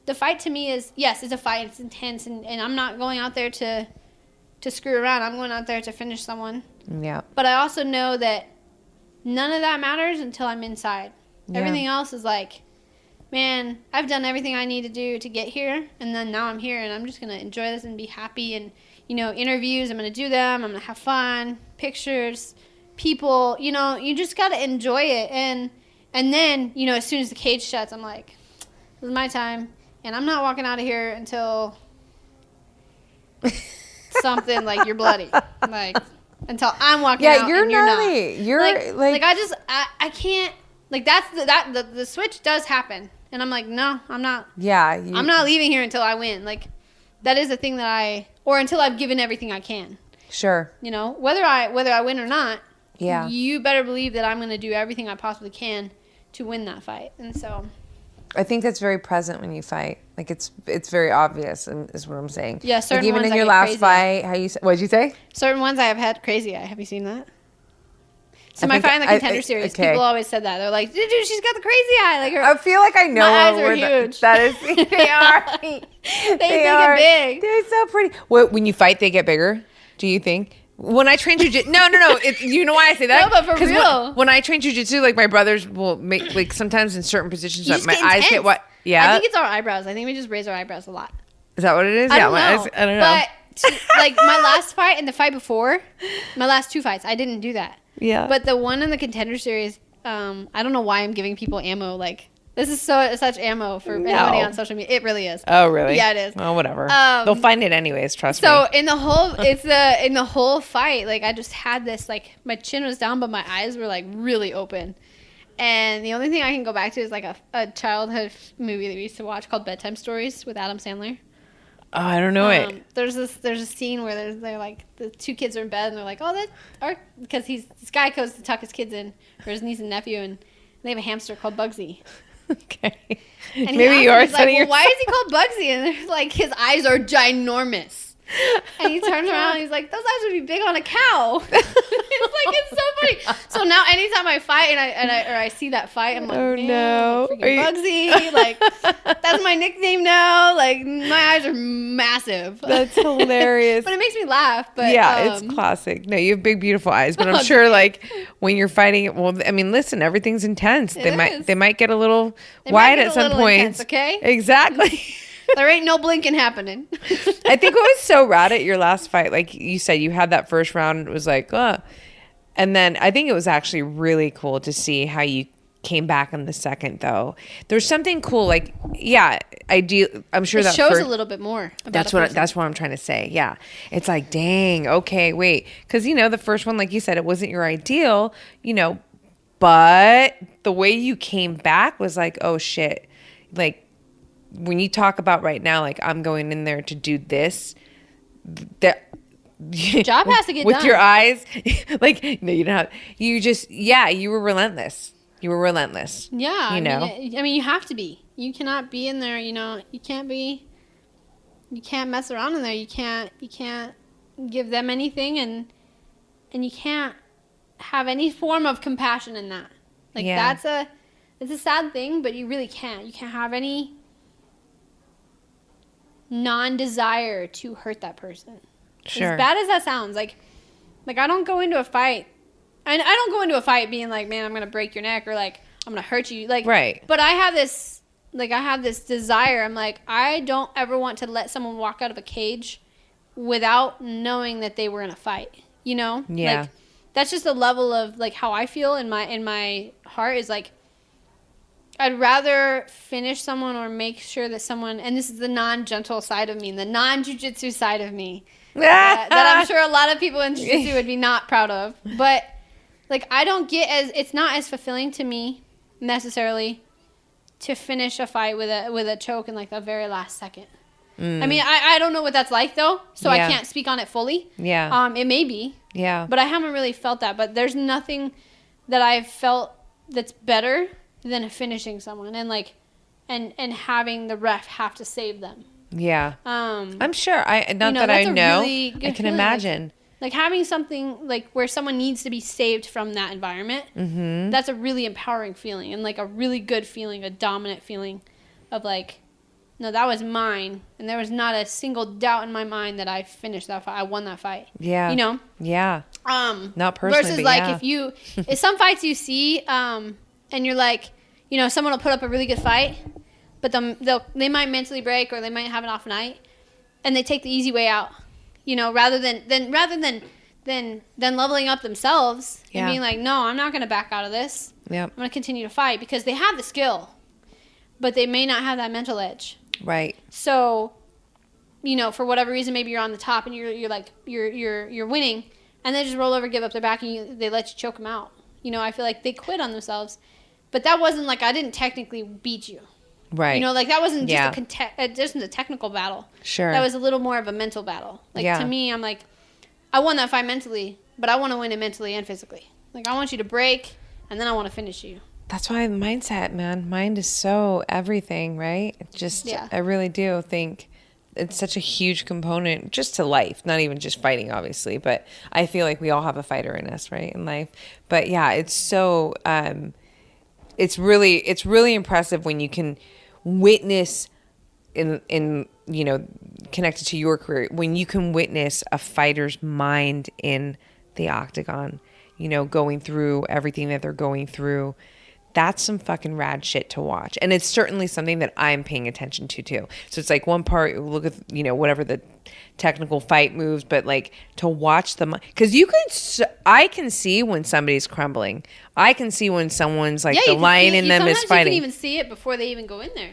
the fight to me is, yes, it's a fight. It's intense. And I'm not going out there to screw around. I'm going out there to finish someone. Yeah. But I also know that none of that matters until I'm inside. Yeah. Everything else is like, man, I've done everything I need to do to get here, and then now I'm here, and I'm just going to enjoy this and be happy. And, you know, interviews, I'm going to do them. I'm going to have fun, pictures, people, you know, you just got to enjoy it. And then, you know, as soon as the cage shuts, I'm like, this is my time, and I'm not walking out of here until something like you're bloody. Like, until I'm walking out you're and you're gnarly. not. You're like I can't, like, that's the switch does happen. And I'm like, no, I'm not. Yeah. I'm not leaving here until I win. Like, that is the thing that or until I've given everything I can. Sure. You know, whether I win or not. Yeah. You better believe that I'm going to do everything I possibly can to win that fight. And so, I think that's very present when you fight. Like it's very obvious, is what I'm saying. Yeah, certain like even ones in your last fight, what'd you say? Certain ones I have had crazy eye. Have you seen that? So my fight in the contender series, okay. people always said that. They're like, dude, she's got the crazy eye. Like I feel like I know. My eyes are huge. That is, they are. they get big. They're so pretty. When you fight, they get bigger. Do you think? When I train jiu-jitsu, no. You know why I say that? No, but for real. When I train jiu-jitsu, like my brothers will make, like sometimes in certain positions, like my eyes get what? Yeah. I think it's our eyebrows. I think we just raise our eyebrows a lot. Is that what it is? I Yeah, don't my know. eyes. I don't know. But like my last fight and the fight before, my last 2 fights, I didn't do that. Yeah. But the one in the contender series, I don't know why I'm giving people ammo. Like, this is such ammo for anybody on social media. It really is. Oh, really? Yeah, it is. Well, whatever. They'll find it anyways. Trust me. So in the whole fight, like I just had this, like my chin was down, but my eyes were like really open. And the only thing I can go back to is like a childhood movie that we used to watch called Bedtime Stories with Adam Sandler. Oh, I don't know it. There's a scene where they're like the 2 kids are in bed and they're like, because this guy goes to tuck his kids in, or his niece and nephew, and they have a hamster called Bugsy. Okay. And maybe you are like, well, why is he called Bugsy? And they're like, his eyes are ginormous. And he turns around and he's like, those eyes would be big on a cow. It's so funny. So now anytime I fight and I see that fight, I'm like, oh no, freaking Bugsy. Like, that's my nickname now. Like, my eyes are massive. That's hilarious. But it makes me laugh. But yeah, it's classic. No, you have big, beautiful eyes. But I'm sure, like, when you're fighting, well, I mean, listen, everything's intense. They might get a little wide at some point. Intense, okay? Exactly. There ain't no blinking happening. I think what was so rad at your last fight, like you said, you had that first round. It was like, and then I think it was actually really cool to see how you came back in the second, though. There's something cool, like, yeah, I'm sure that shows a little bit more. That's what I'm trying to say. Yeah, it's like, dang, okay, wait, because the first one, like you said, it wasn't your ideal, but the way you came back was like, oh shit, like. When you talk about right now, like I'm going in there to do this, that job has to get with done. your eyes. Like, no, you don't have. You just, you were relentless. You were relentless. Yeah, I mean, you have to be. You cannot be in there. You can't be. You can't mess around in there. You can't give them anything, and you can't have any form of compassion in that. Like it's a sad thing, but you really can't. You can't have any. non-desire to hurt that person. Sure. As bad as that sounds, like I don't go into a fight. I don't go into a fight being like, man, I'm gonna break your neck or like I'm gonna hurt you. Like, right. But I have this desire. I'm like, I don't ever want to let someone walk out of a cage without knowing that they were in a fight. You know? Yeah. Like, that's just a level of like how I feel in my heart is like, I'd rather finish someone or make sure that someone, and this is the non-gentle side of me, the non-jujitsu side of me, that I'm sure a lot of people in jiu-jitsu would be not proud of. But, like, I don't get it's not as fulfilling to me, necessarily, to finish a fight with a choke in, like, the very last second. I mean, I don't know what that's like, though, so I can't speak on it fully. Yeah. It may be. Yeah. But I haven't really felt that. But there's nothing that I've felt that's better than finishing someone and like and having the ref have to save them. Yeah. I'm sure. I know. Really I can imagine. Like having something like where someone needs to be saved from that environment. Mm-hmm. That's a really empowering feeling and like a really good feeling, a dominant feeling of like, no, that was mine, and there was not a single doubt in my mind that I finished that fight. I won that fight. Yeah. You know. Yeah. Not personally. Versus but like if some fights you see, and you're like, you know, someone will put up a really good fight, but they might mentally break or they might have an off night, and they take the easy way out. You know, rather than leveling up themselves and being like, no, I'm not going to back out of this. Yep. I'm going to continue to fight because they have the skill, but they may not have that mental edge. Right. So, you know, for whatever reason, maybe you're on the top and you're winning, and they just roll over, give up their back, and they let you choke them out. You know, I feel like they quit on themselves, but that wasn't like I didn't technically beat you. Right. You know, like that wasn't just a technical battle. Sure. That was a little more of a mental battle. Like to me, I'm like, I won that fight mentally, but I want to win it mentally and physically. Like I want you to break, and then I want to finish you. That's why mindset, man. Mind is so everything, right? I really do think it's such a huge component just to life, not even just fighting, obviously, but I feel like we all have a fighter in us, right, in life. But yeah, it's so, it's really impressive when you can witness in, you know, connected to your career, when you can witness a fighter's mind in the octagon, you know, going through everything that they're going through. That's some fucking rad shit to watch. And it's certainly something that I'm paying attention to too. So it's like one part, look at, you know, whatever the technical fight moves, but like to watch them, because I can see when somebody's crumbling. I can see when someone's like the lion in them is fighting. You can even see it before they even go in there.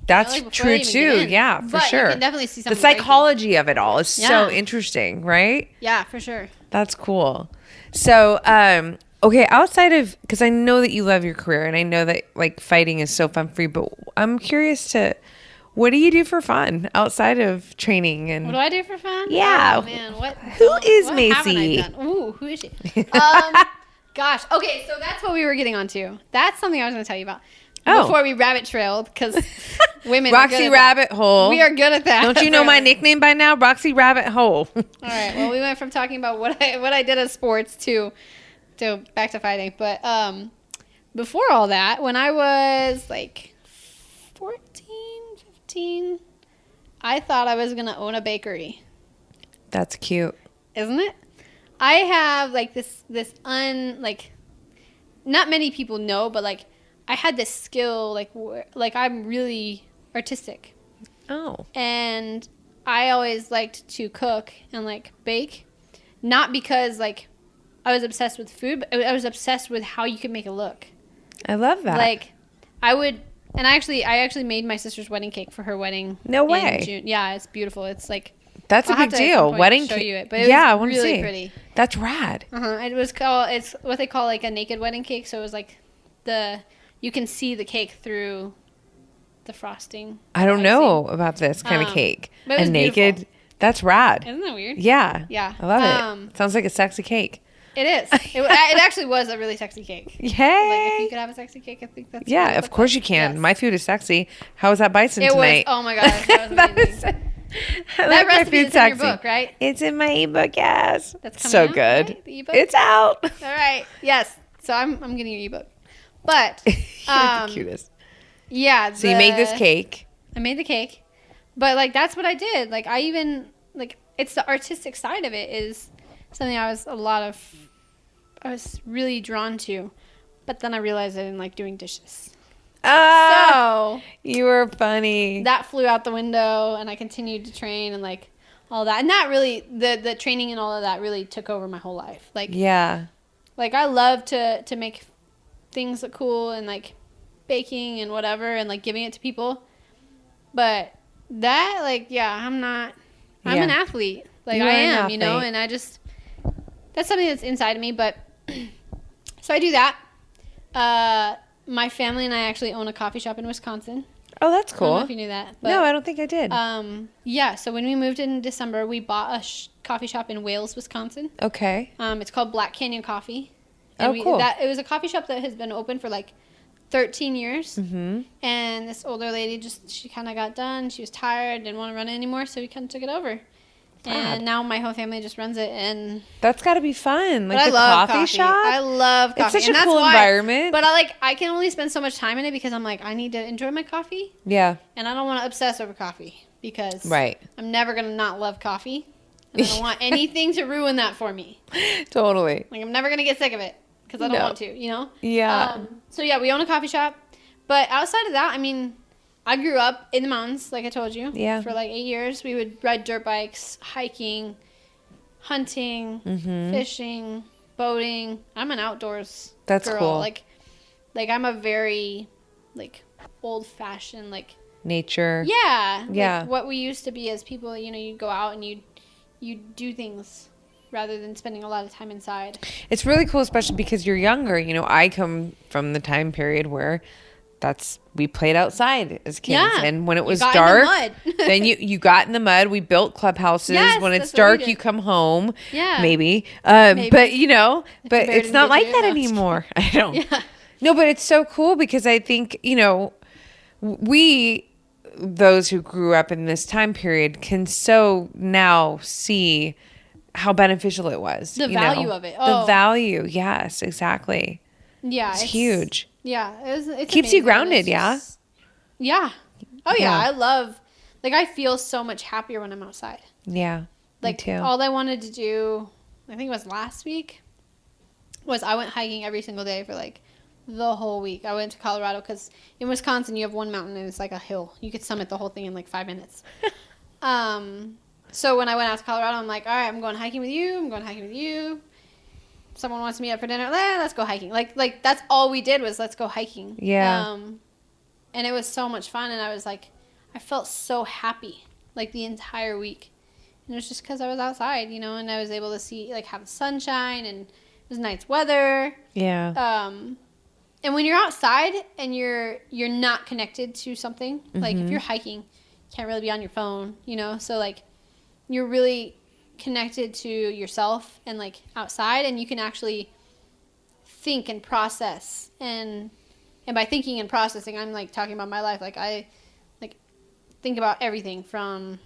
That's true too. Yeah, for sure. You can definitely see the psychology of it all is so interesting, right? Yeah, for sure. That's cool. So, okay, outside of, because I know that you love your career and I know that like fighting is so fun for you, but I'm curious what do you do for fun outside of training? And what do I do for fun? Yeah. Oh, man, who is Maycee? Ooh, who is she? Gosh. Okay, so that's what we were getting onto. That's something I was going to tell you about. Before we rabbit trailed, because women Roxy Rabbit Hole. We are good at that. Don't you know my nickname by now? Roxy Rabbit Hole. All right. Well, we went from talking about what I did as sports to back to fighting. But before all that, when I was like 14, 15, I thought I was going to own a bakery. That's cute. Isn't it? I have like this not many people know, but like I had this skill, like I'm really artistic. Oh. And I always liked to cook and like bake, not because like I was obsessed with food, but I was obsessed with how you could make it look. I love that. Like I would, and I actually made my sister's wedding cake for her wedding. No way. In June. Yeah, it's beautiful. It's like that's a big deal. Wedding cake. Show you it, but I want really to see. Pretty. That's rad. It's what they call like a naked wedding cake. So it was like you can see the cake through the frosting. I don't know about this kind of cake. And naked. Beautiful. That's rad. Isn't that weird? Yeah. Yeah. I love it. Sounds like a sexy cake. It is. It actually was a really sexy cake. Yay. Like if you could have a sexy cake, I think that's yeah, of course you can. Yes. My food is sexy. How was that bison tonight? Oh my gosh, that was amazing. That recipe is in your book, right? It's in my ebook, yes. That's coming so out, good. Right? The ebook? It's out. All right. Yes. So I'm getting your ebook. But you're the cutest. Yeah. So you made this cake. I made the cake. But like that's what I did. Like I even like it's the artistic side of it is something I was really drawn to. But then I realized I didn't like doing dishes. Ah, So you were funny. that flew out the window, and I continued to train and like all that. And that really the training and all of that really took over my whole life. Like Yeah. like I love to make things look cool and like baking and whatever and like giving it to people. But that like I'm an athlete. Like You I are an am, athlete. and I just that's something that's inside of me, but so I do that. My family and I actually own a coffee shop in Wisconsin. Oh, that's I don't know cool. if you knew that. But, No, I don't think I did. yeah, so when we moved in December, we bought a coffee shop in Wales, Wisconsin. Okay. It's called Black Canyon Coffee. Oh, cool. It was a coffee shop that has been open for like 13 years. Mm-hmm. And this older lady she kind of got done. She was tired, didn't want to run it anymore, so we kind of took it over. Fab. And now my whole family just runs it. And That's got to be fun. Like but I the love coffee shop. I love coffee. It's such and a that's cool why, environment. But I can only spend so much time in it because I'm like, I need to enjoy my coffee. Yeah. And I don't want to obsess over coffee because Right. I'm never going to not love coffee. And I don't want anything to ruin that for me. Totally. Like, I'm never going to get sick of it because I don't want to, Yeah. So, yeah, we own a coffee shop. But outside of that, I mean, I grew up in the mountains, like I told you. Yeah. For like 8 years. We would ride dirt bikes, hiking, hunting, Mm-hmm. fishing, boating. I'm an outdoors That's girl. cool. Like I'm a very, like, old-fashioned, like, Nature. yeah. Yeah. Like what we used to be as people, you go out and you do things rather than spending a lot of time inside. It's really cool, especially because you're younger. I come from the time period where we played outside as kids. Yeah. And when it was got in the dark, mud. then you got in the mud. We built clubhouses. Yes, when it's that's what we dark, did. you come home. Yeah. Maybe. Maybe. But, but bear it's didn't not get like you. that No, I'm just anymore. I don't. Yeah. No, but it's so cool because I think, those who grew up in this time period can so now see how beneficial it was. The value of it. The Oh. value. Yes, exactly. Yeah. It's huge. Yeah. It's Keeps you amazing. grounded, It's yeah? just- yeah. Oh, yeah. Yeah. I love, I feel so much happier when I'm outside. Yeah, me too. All I wanted to do, I think it was last week, was I went hiking every single day for the whole week. I went to Colorado because in Wisconsin you have one mountain and it's like a hill. You could summit the whole thing in 5 minutes. So when I went out to Colorado, I'm like, all right, I'm going hiking with you. I'm going hiking with you. Someone wants to meet up for dinner. Let's go hiking. Like that's all we did was let's go hiking. Yeah. And it was so much fun. And I was like, I felt so happy the entire week. And it was just because I was outside, and I was able to see, have the sunshine and it was nice weather. Yeah. And when you're outside and you're not connected to something, if you're hiking, you can't really be on your phone, So you're really connected to yourself and outside, and you can actually think and process. And by thinking and processing, I'm talking about my life. I think about everything from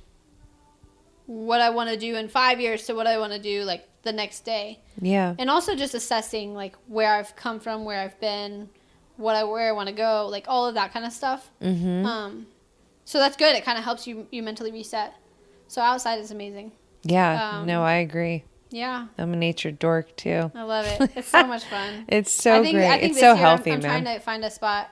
what I want to do in 5 years to what I want to do the next day. Yeah. And also just assessing where I've come from, where I've been, where I want to go, all of that kind of stuff. Mm-hmm. So that's good. It kind of helps you mentally reset. So outside is amazing. Yeah. No, I agree. Yeah. I'm a nature dork too. I love it. It's so much fun. It's so great. I think It's this so year healthy, I'm man. trying to find a spot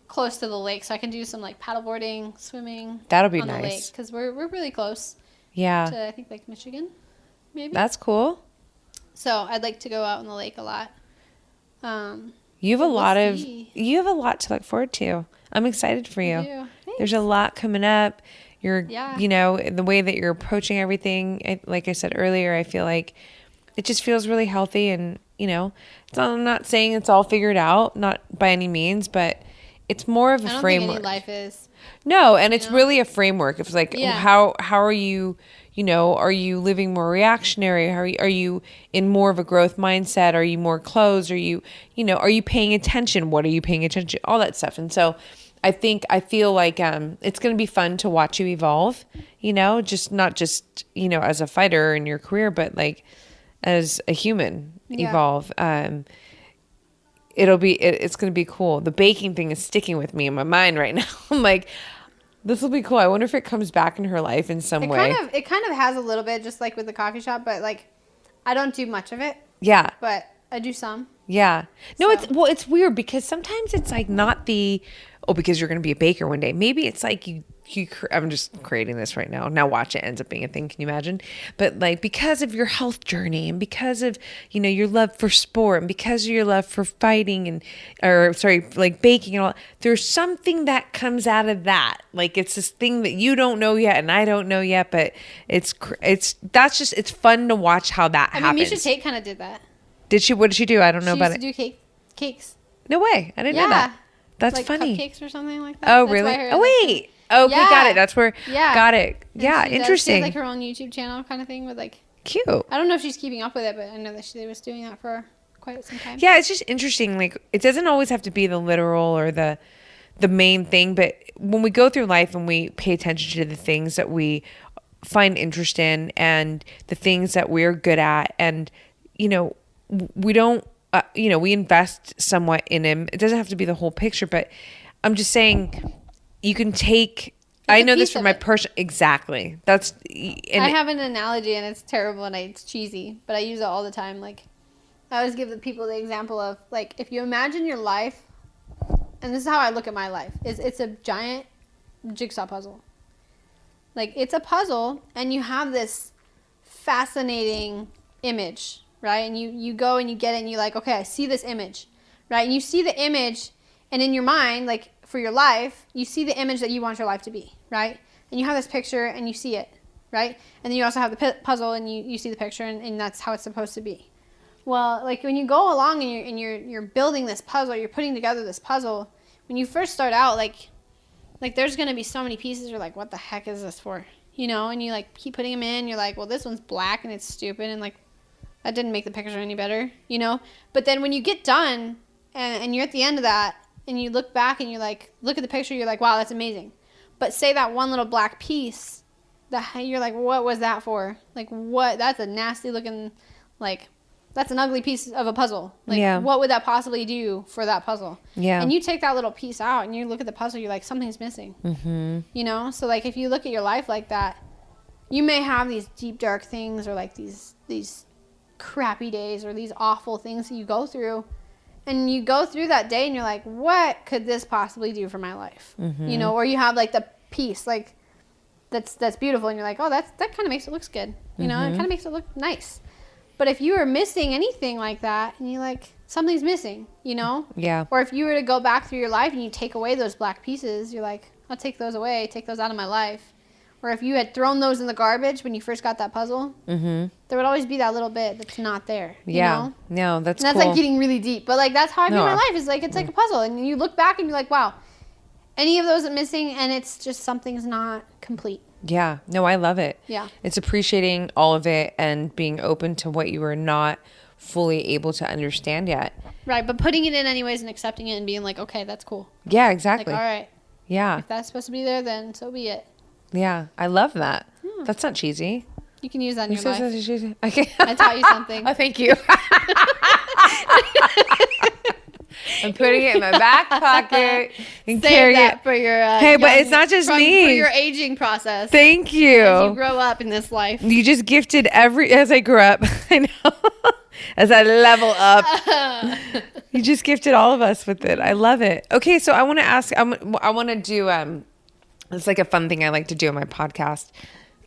close to the lake so I can do some paddleboarding, swimming. That'll be on nice. the lake because we're really close Yeah. to I think Michigan, maybe. That's cool. So I'd like to go out on the lake a lot. You have We'll see. you have a lot to look forward to. I'm excited for you. do. There's a lot coming up. You're, Yeah. the way that you're approaching everything, like I said earlier, I feel like it just feels really healthy. And, I'm not saying it's all figured out, not by any means, but it's more of a I don't framework. think any life is. No, and it's really a framework. It's Yeah. how are you, are you living more reactionary? Are you in more of a growth mindset? Are you more closed? Are you paying attention? What are you paying attention? All that stuff. And so I feel like it's going to be fun to watch you evolve, just not just, as a fighter in your career, but as a human evolve. It's going to be cool. The baking thing is sticking with me in my mind right now. I'm like, This will be cool. I wonder if it comes back in her life in some way. It kind of has a little bit, just like with the coffee shop, but like I don't do much of it. Yeah. But I do some. Yeah. No, So. it's weird because sometimes it's like not because you're going to be a baker one day. Maybe it's like I'm just creating this right now. Now watch it ends up being a thing. Can you imagine? But like because of your health journey and because of, your love for sport and because of your love for fighting like baking and all, there's something that comes out of that. Like it's this thing that you don't know yet and I don't know yet, but it's fun to watch how that happens. Misha Tate kind of did that. What did she do? I don't know about it. She used to do cakes. No way. I didn't know that. That's like funny. Cupcakes or something like that. Oh, really? Oh, wait. Okay, yeah. got it. That's where. Yeah. Got it. Yeah, interesting. She has like her own YouTube channel kind of thing with like. Cute. I don't know if she's keeping up with it, but I know that she was doing that for quite some time. Yeah, it's just interesting. Like it doesn't always have to be the literal or the main thing, but when we go through life and we pay attention to the things that we find interest in and the things that we're good at, and we don't. We invest somewhat in him. It doesn't have to be the whole picture, but I'm just saying you can take. I know this from my person. Exactly. I have an analogy and it's terrible and it's cheesy, but I use it all the time. Like I always give the people the example of like if you imagine your life, and this is how I look at my life, it's a giant jigsaw puzzle. Like it's a puzzle and you have this fascinating image. Right? And you go and you get it and you're like, okay, I see this image, right? And you see the image and in your mind, like for your life, you see the image that you want your life to be, right? And you have this picture and you see it, right? And then you also have the puzzle and you see the picture and that's how it's supposed to be. Well, like when you go along and you're building this puzzle, you're putting together this puzzle, when you first start out, like there's going to be so many pieces, you're like, what the heck is this for? And you like keep putting them in, you're like, well, this one's black and it's stupid and like, that didn't make the picture any better, But then when you get done and you're at the end of that and you look back and you like, look at the picture, you're like, wow, that's amazing. But say that one little black piece, that you're like, what was that for? Like, what? That's a nasty looking, like, that's an ugly piece of a puzzle. Like, what would that possibly do for that puzzle? Yeah. And you take that little piece out and you look at the puzzle, you're like, something's missing. Mm-hmm. So like if you look at your life like that, you may have these deep, dark things or like these crappy days or these awful things that you go through and you go through that day and you're like, what could this possibly do for my life? Mm-hmm. Or you have like the piece like that's beautiful and you're like, oh, that kind of makes it look good. It kind of makes it look nice. But if you were missing anything like that and you like, something's missing, Yeah. Or if you were to go back through your life and you take away those black pieces, you're like, I'll take those away, take those out of my life. Or if you had thrown those in the garbage when you first got that puzzle, there would always be that little bit that's not there. Yeah. No, that's cool. Like getting really deep. But like that's how I view my life. Is like it's like a puzzle. And you look back and you're like, wow, any of those are missing and it's just something's not complete. Yeah. No, I love it. Yeah. It's appreciating all of it and being open to what you are not fully able to understand yet. Right. But putting it in anyways and accepting it and being like, okay, that's cool. Yeah, exactly. Like, all right. Yeah. If that's supposed to be there, then so be it. Yeah, I love that. Yeah. That's not cheesy. You can use that in your life. That's cheesy. Okay. I taught you something. Oh, thank you. I'm putting it in my back pocket and carrying it for your. Hey, but it's not just me. For your aging process. Thank you. As you grow up in this life. You just gifted as I grew up. I know. As I level up. You just gifted all of us with it. I love it. Okay, so I want to ask. I want to do. It's like a fun thing I like to do on my podcast.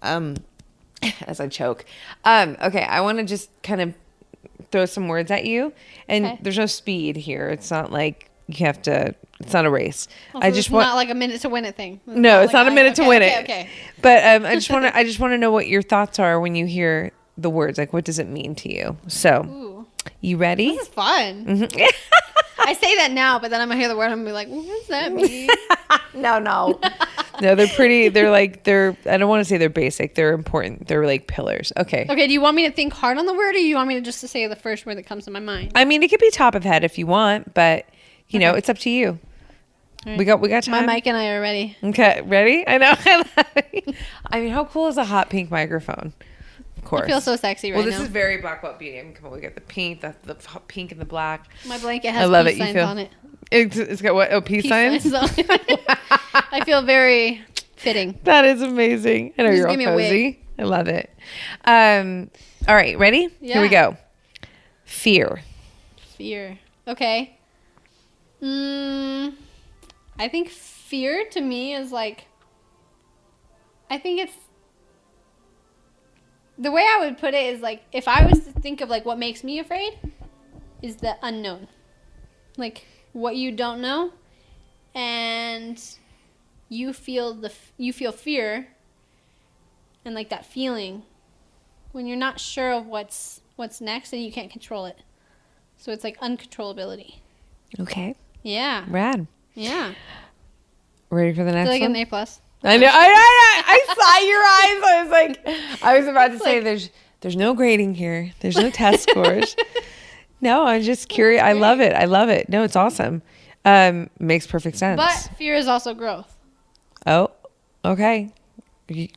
As I choke. Okay, I want to just kind of throw some words at you, and there's no speed here. It's not like you have to. It's not a race. Also, I just want not like a minute to win it thing. No, it's not a minute to win it. Okay. But I just want to know what your thoughts are when you hear the words. Like, what does it mean to you? So, you ready? This is fun. Mm-hmm. I say that now, but then I'm gonna hear the word and I'm gonna be like, what does that mean? No. No, they're pretty. I don't want to say they're basic. They're important. They're like pillars. Okay. Okay. Do you want me to think hard on the word, or do you want me to just to say the first word that comes to my mind? I mean, it could be top of head if you want, but you know, it's up to you. Right. We got time. My mic and I are ready. Okay, ready? I know. I mean, how cool is a hot pink microphone? Of course. I feel so sexy right now. Well, this is very Black Belt Beauty. I mean, come on, we got the pink, the pink and the black. My blanket has peace signs on it. It's got what? Oh, peace signs? I feel very Fitting. That is amazing. I know Just you're all give me a wig. cozy. I love it. All right, ready? Yeah. Here we go. Fear. Fear. Okay. I think fear to me is like, I think it's, the way I would put it is like, if I was to think of like what makes me afraid is the unknown. Like what you don't know, and you feel fear and like that feeling when you're not sure of what's next and you can't control it. So it's like uncontrollability. Okay. Yeah. Rad. Yeah. Ready for the next Like one? an A+. I know. I saw your eyes. I was like, I was about to say, there's no grading here. There's no test scores. No, I'm just curious. I love it. I love it. No, it's awesome. Makes perfect sense. But fear is also growth. Oh, okay. You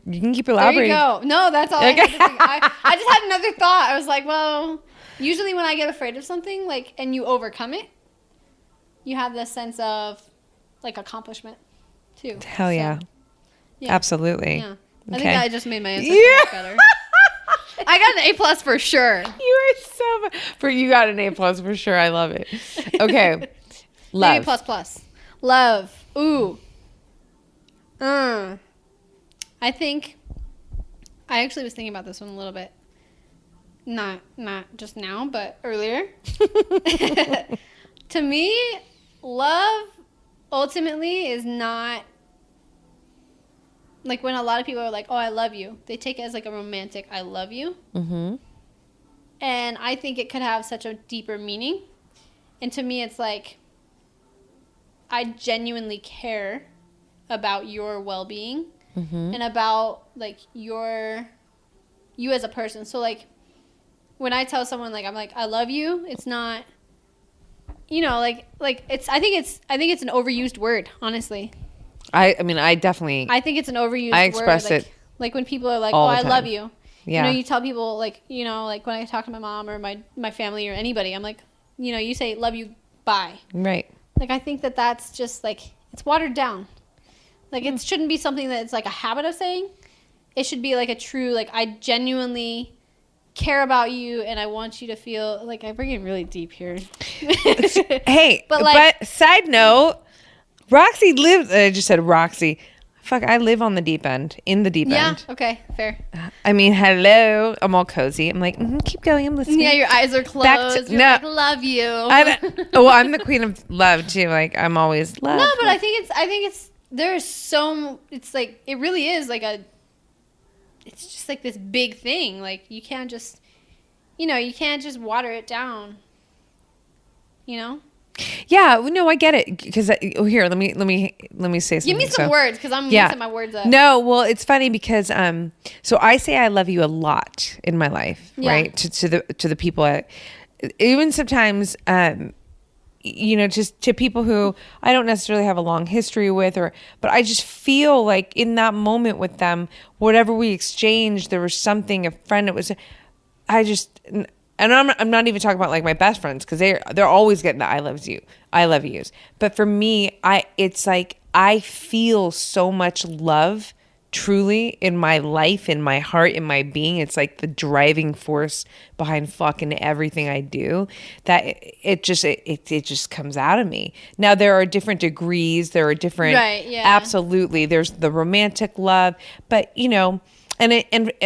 can keep There elaborating. you go. No, that's all I had to think. I just had another thought. I was like, well, usually when I get afraid of something, like, and you overcome it, you have this sense of like accomplishment too. Hell yeah. Yeah. Absolutely. Yeah. I Okay. think I just made my answer so much better. I got an A+ for sure. You are you got an A+ for sure. I love it. Okay. Love. Maybe ++. Love. Ooh. I think I actually was thinking about this one a little bit. Not just now, but earlier. To me, love ultimately is not like when a lot of people are like, "Oh, I love you." They take it as like a romantic "I love you." Mm-hmm. And I think it could have such a deeper meaning. And to me, it's like I genuinely care about your well-being and about like you as a person. So like when I tell someone like I'm like I love you, it's not, you know, like it's I think it's an overused word, honestly. I mean I definitely I think it's an overused word. I express like, it like when people are like, all "Oh, the I time. love you." Yeah. You know, you tell people like, you know, like when I talk to my mom or my family or anybody, I'm like, you know, you say love you, bye. Right. Like I think that's just like it's watered down. Like it shouldn't be something that it's like a habit of saying. It should be like a true like I genuinely care about you and I want you to feel like I bring it really deep here. Hey, but side note, Roxy lives. I just said Roxy. Fuck, I live on the deep end. In the deep end. Yeah. Okay. Fair. I mean, hello. I'm all cozy. I'm like, keep going. I'm listening. Yeah. Your eyes are closed. You're like, love you. I'm the queen of love too. Like I'm always love. No, but I think it's there's so it's like it really is like it's just like this big thing. Like you can't just water it down. You know? Yeah, no, I get it. Because here, let me say something. Give me some words, because I'm mixing my words up. No, well, it's funny because so I say I love you a lot in my life, right? To the people, even sometimes, you know, just to people who I don't necessarily have a long history with, but I just feel like in that moment with them, whatever we exchanged, there was something, a friend. It was, and I'm not even talking about like my best friends because they're always getting the I love yous. But for me, it's like I feel so much love truly in my life, in my heart, in my being. It's like the driving force behind fucking everything I do that it just comes out of me. Now there are different degrees, there are different, right, yeah. Absolutely. There's the romantic love, but you know, and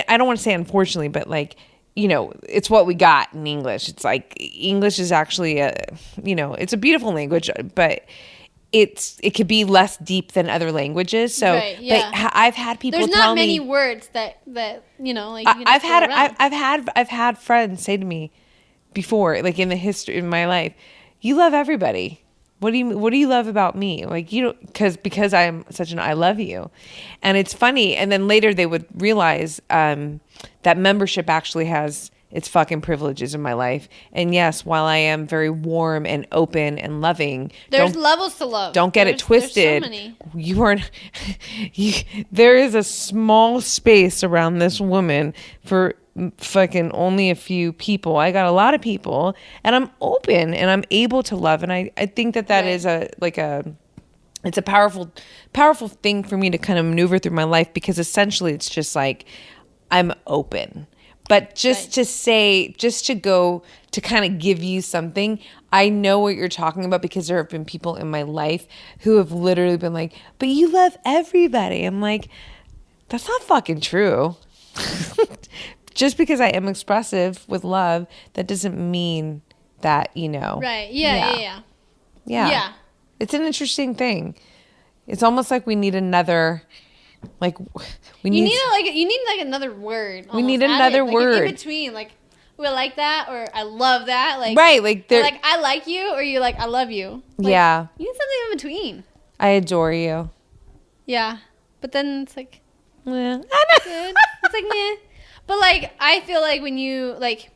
I don't want to say unfortunately, but like, you know, it's what we got in English. It's like English is actually it's a beautiful language, but it could be less deep than other languages. So, right, yeah. But I've had people There's tell not many me, words that you know, like you can I've had friends say to me before, like in the history of my life, you love everybody. What do you love about me? Like, you know, because I'm such an I love you. And it's funny. And then later they would realize that membership actually has its fucking privileges in my life. And yes, while I am very warm and open and loving, there's levels to love. Don't get it twisted. There's so many. There is a small space around this woman for fucking only a few people. I got a lot of people, and I'm open and I'm able to love, and I think that right. is a it's a powerful thing for me to kind of maneuver through my life, because essentially it's just like I'm open. But just to say, just to go to kind of give you something, I know what you're talking about, because there have been people in my life who have literally been like, but you love everybody. I'm like, that's not fucking true. Just because I am expressive with love, that doesn't mean that, Right. Yeah. It's an interesting thing. It's almost like we need another, like, you need like another word. We need another word in between, like, we like that, or I love that, like, right, like I like you, or you like I love you. Like, yeah, you need something in between. I adore you. Yeah, but then it's like, yeah, good. It's like, meh. But like, I feel like when you like,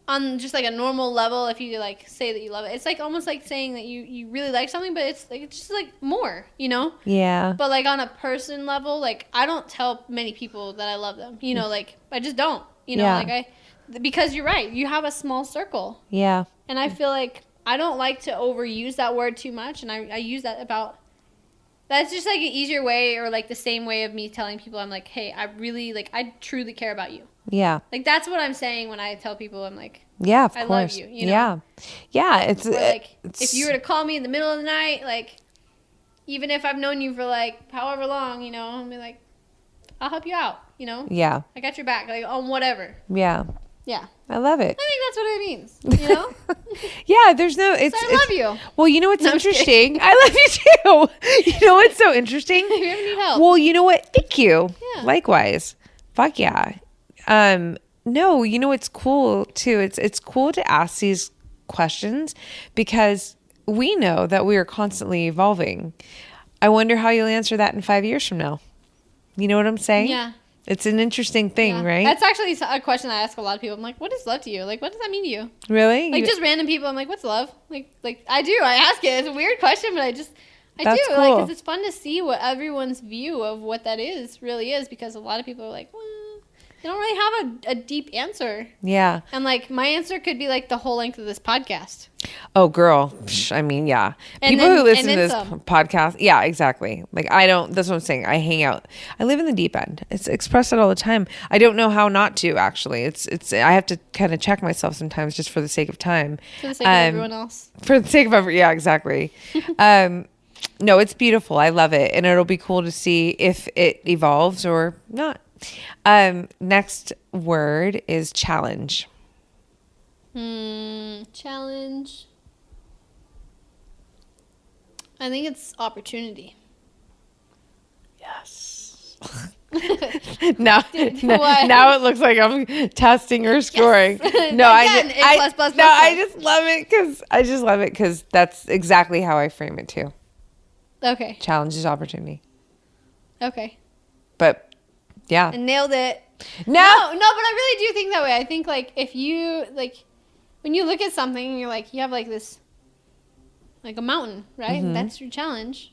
on just like a normal level, if you like say that you love it, it's like almost like saying that you really like something, but it's just like more, Yeah. But like on a person level, like I don't tell many people that I love them, like I just don't, like because you're right, you have a small circle. Yeah. And I feel like I don't like to overuse that word too much, and I use that about. That's just like an easier way, or like the same way of me telling people I'm like, hey, I truly care about you. Yeah. Like that's what I'm saying when I tell people I'm like, yeah, of I course. love you. Yeah. Yeah. It's like if you were to call me in the middle of the night, like even if I've known you for like however long, I'll be like, I'll help you out. Yeah. I got your back, like on whatever. Yeah. Yeah. I love it. I think that's what it means, Yeah, there's no, it's, so I love you. Well, you know what's interesting? I love you too. You know what's so interesting? You ever need help? Well, you know what? Thank you. Yeah. Likewise. Fuck yeah. No, what's cool too? It's cool to ask these questions, because we know that we are constantly evolving. I wonder how you'll answer that in 5 years from now. You know what I'm saying? Yeah. It's an interesting thing, right? That's actually a question I ask a lot of people. I'm like, what is love to you? Like, what does that mean to you? Really? Like, just random people. I'm like, what's love? Like I do. I ask it. It's a weird question, but I do. That's cool. Like, because it's fun to see what everyone's view of what that really is, because a lot of people are like, well, they don't really have a deep answer. Yeah. And like, my answer could be like the whole length of this podcast. Oh, girl. I mean, yeah. People who listen to this podcast. Yeah, exactly. Like, that's what I'm saying. I hang out. I live in the deep end. It's express it all the time. I don't know how not to, actually. I have to kind of check myself sometimes, just for the sake of time. For the sake of everyone else. For the sake of yeah, exactly. No, it's beautiful. I love it. And it'll be cool to see if it evolves or not. Next word is challenge. Challenge. I think it's opportunity. Yes. now it looks like I'm testing or scoring. Yes. No, Again, I just love it because that's exactly how I frame it too. Okay. Challenge is opportunity. Okay. But yeah. I nailed it. No, but I really do think that way. I think like if you like when you look at something and you're like you have like this like a mountain, right? Mm-hmm. That's your challenge.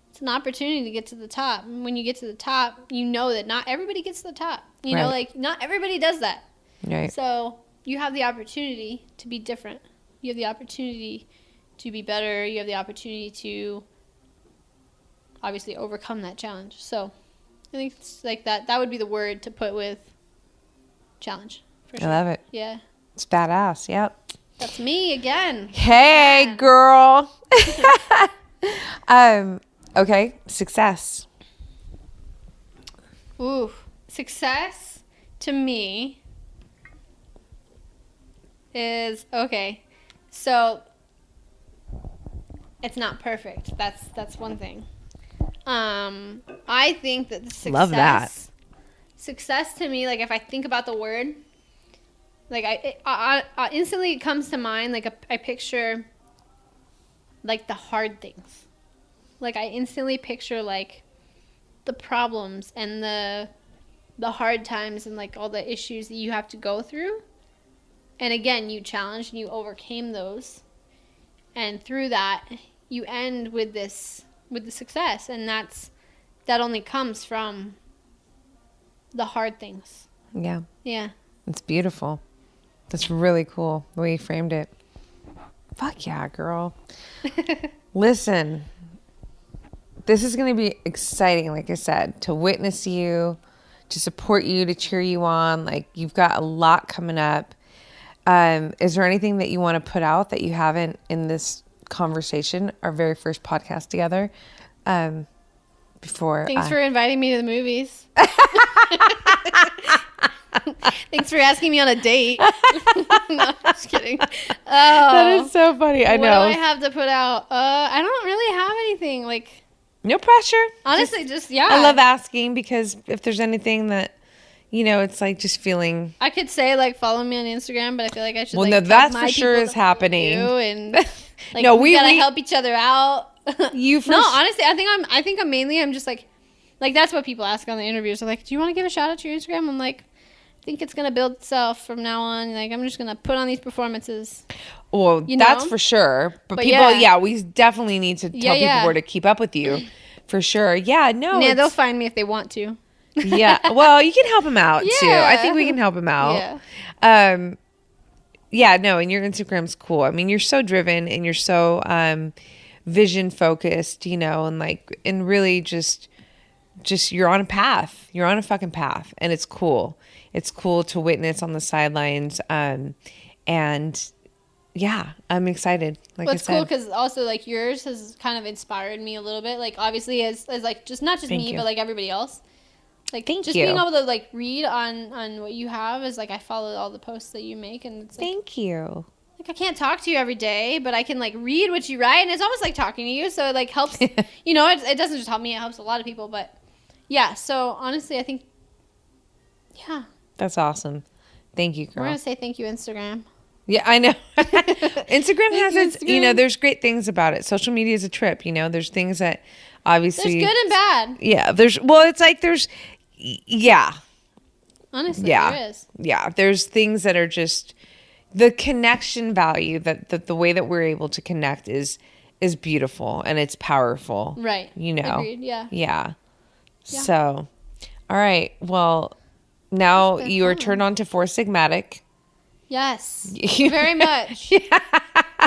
It's an opportunity to get to the top. And when you get to the top, you know that not everybody gets to the top. You know, like not everybody does that. Right. So you have the opportunity to be different. You have the opportunity to be better. You have the opportunity to obviously overcome that challenge. So I think it's like that. That would be the word to put with challenge. For sure. I love it. Yeah. It's badass. Yep. That's me again. Hey, yeah. Girl. Okay. Success. Ooh. Success to me is okay. So it's not perfect. That's one thing. I think that the success. Love that. Success to me, like if I think about the word, like I instantly it comes to mind. Like I picture, like the hard things. Like I instantly picture like the problems and the hard times and like all the issues that you have to go through. And again, you challenged and you overcame those, and through that, you end with the success, and that only comes from the hard things. Yeah. Yeah. It's beautiful. That's really cool the way you framed it. Fuck yeah, girl. Listen, this is going to be exciting, like I said, to witness you, to support you, to cheer you on. Like, you've got a lot coming up. Is there anything that you want to put out that you haven't in this conversation, our very first podcast together? Thanks for inviting me to the movies. Thanks for asking me on a date. No, just kidding. Oh, that is so funny. I know. What do I have to put out? I don't really have anything. Like, no pressure. Honestly, just yeah. I love asking because if there's anything that, you know, it's like just feeling. I could say like follow me on Instagram, but I feel like I should. Well, like, no, that's for sure is happening. And like, no, we gotta help each other out. Honestly, I think I'm just like that's what people ask on the interviews. They're like, do you want to give a shout out to your Instagram? I'm like, I think it's gonna build itself from now on. Like, I'm just gonna put on these performances. Well, that's for sure. But people, we definitely need to tell people where to keep up with you, for sure. Yeah, no. Yeah, they'll find me if they want to. Yeah, well, you can help them out too. I think we can help them out. Yeah. Yeah, no, and your Instagram's cool. I mean, you're so driven and you're so vision focused, you know, and really just you're on a path. You're on a fucking path, and it's cool. It's cool to witness on the sidelines. And yeah, I'm excited. Like What's cool because also like yours has kind of inspired me a little bit. Like obviously as like just not just me, but like everybody else. Like being able to like read on what you have is like I follow all the posts that you make, and it's like, thank you. Like I can't talk to you every day, but I can like read what you write, and it's almost like talking to you. So it like helps. You know, it doesn't just help me; it helps a lot of people. But yeah, so honestly, I think that's awesome. Thank you, girl. We're gonna say thank you, Instagram. Yeah, I know. Instagram has its, you know, there's great things about it. Social media is a trip, you know. There's things that obviously there's good and bad. Yeah, honestly, there is. Yeah, there's things that are just the connection value that the way that we're able to connect is beautiful and it's powerful. Right. You know. Agreed, yeah. Yeah. So, all right. Well, now you are turned on to Four Sigmatic. Yes, very much.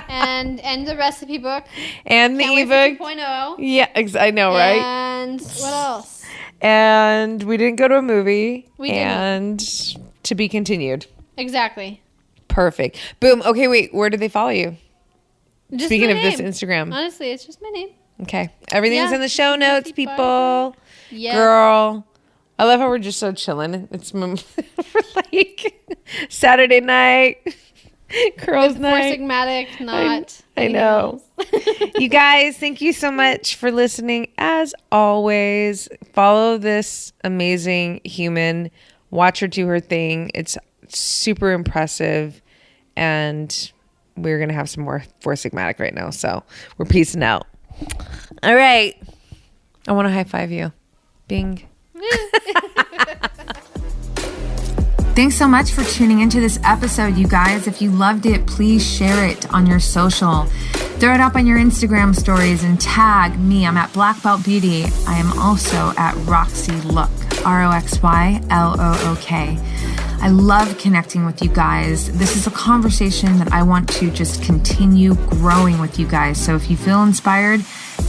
And the recipe book. And the ebook. 2.0. Yeah, I know, right? And what else? And we didn't go to a movie. We didn't. And to be continued. Exactly. Perfect. Boom. Okay, wait. Where do they follow you? Just Speaking of name. this Instagram. Honestly, it's just my name. Okay. Everything's in the show notes, people. Yes. Girl. I love how we're just so chilling. It's like Saturday night, girls' night. Four Sigmatic, not. I know. You guys, thank you so much for listening. As always, follow this amazing human. Watch her do her thing. It's super impressive. And we're going to have some more Four Sigmatic right now. So we're peacing out. All right. I want to high five you. Bing. Thanks so much for tuning into this episode, you guys. If you loved it, please share it on your social. Throw it up on your Instagram stories and tag me. I'm at Black Belt Beauty. I am also at Roxy Look, RoxyLook. I love connecting with you guys. This is a conversation that I want to just continue growing with you guys. So if you feel inspired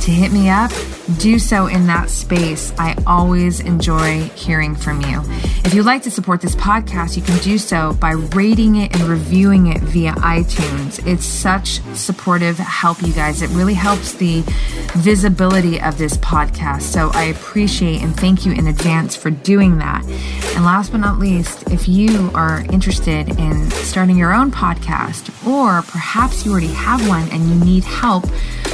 to hit me up, do so in that space. I always enjoy hearing from you. If you'd like to support this podcast, you can do so by rating it and reviewing it via iTunes. It's such supportive help, you guys. It really helps the visibility of this podcast. So I appreciate and thank you in advance for doing that. And last but not least, if you are interested in starting your own podcast, or perhaps you already have one and you need help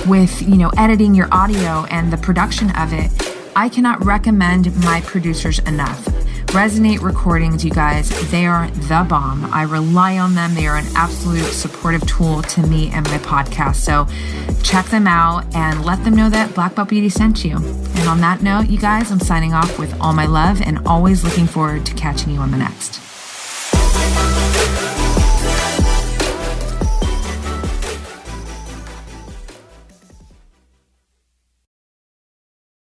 with, editing your audio and the production of it, I cannot recommend my producers enough. Resonate Recordings, you guys, they are the bomb. I rely on them. They are an absolute supportive tool to me and my podcast. So check them out and let them know that Black Belt Beauty sent you. And on that note, you guys, I'm signing off with all my love and always looking forward to catching you on the next.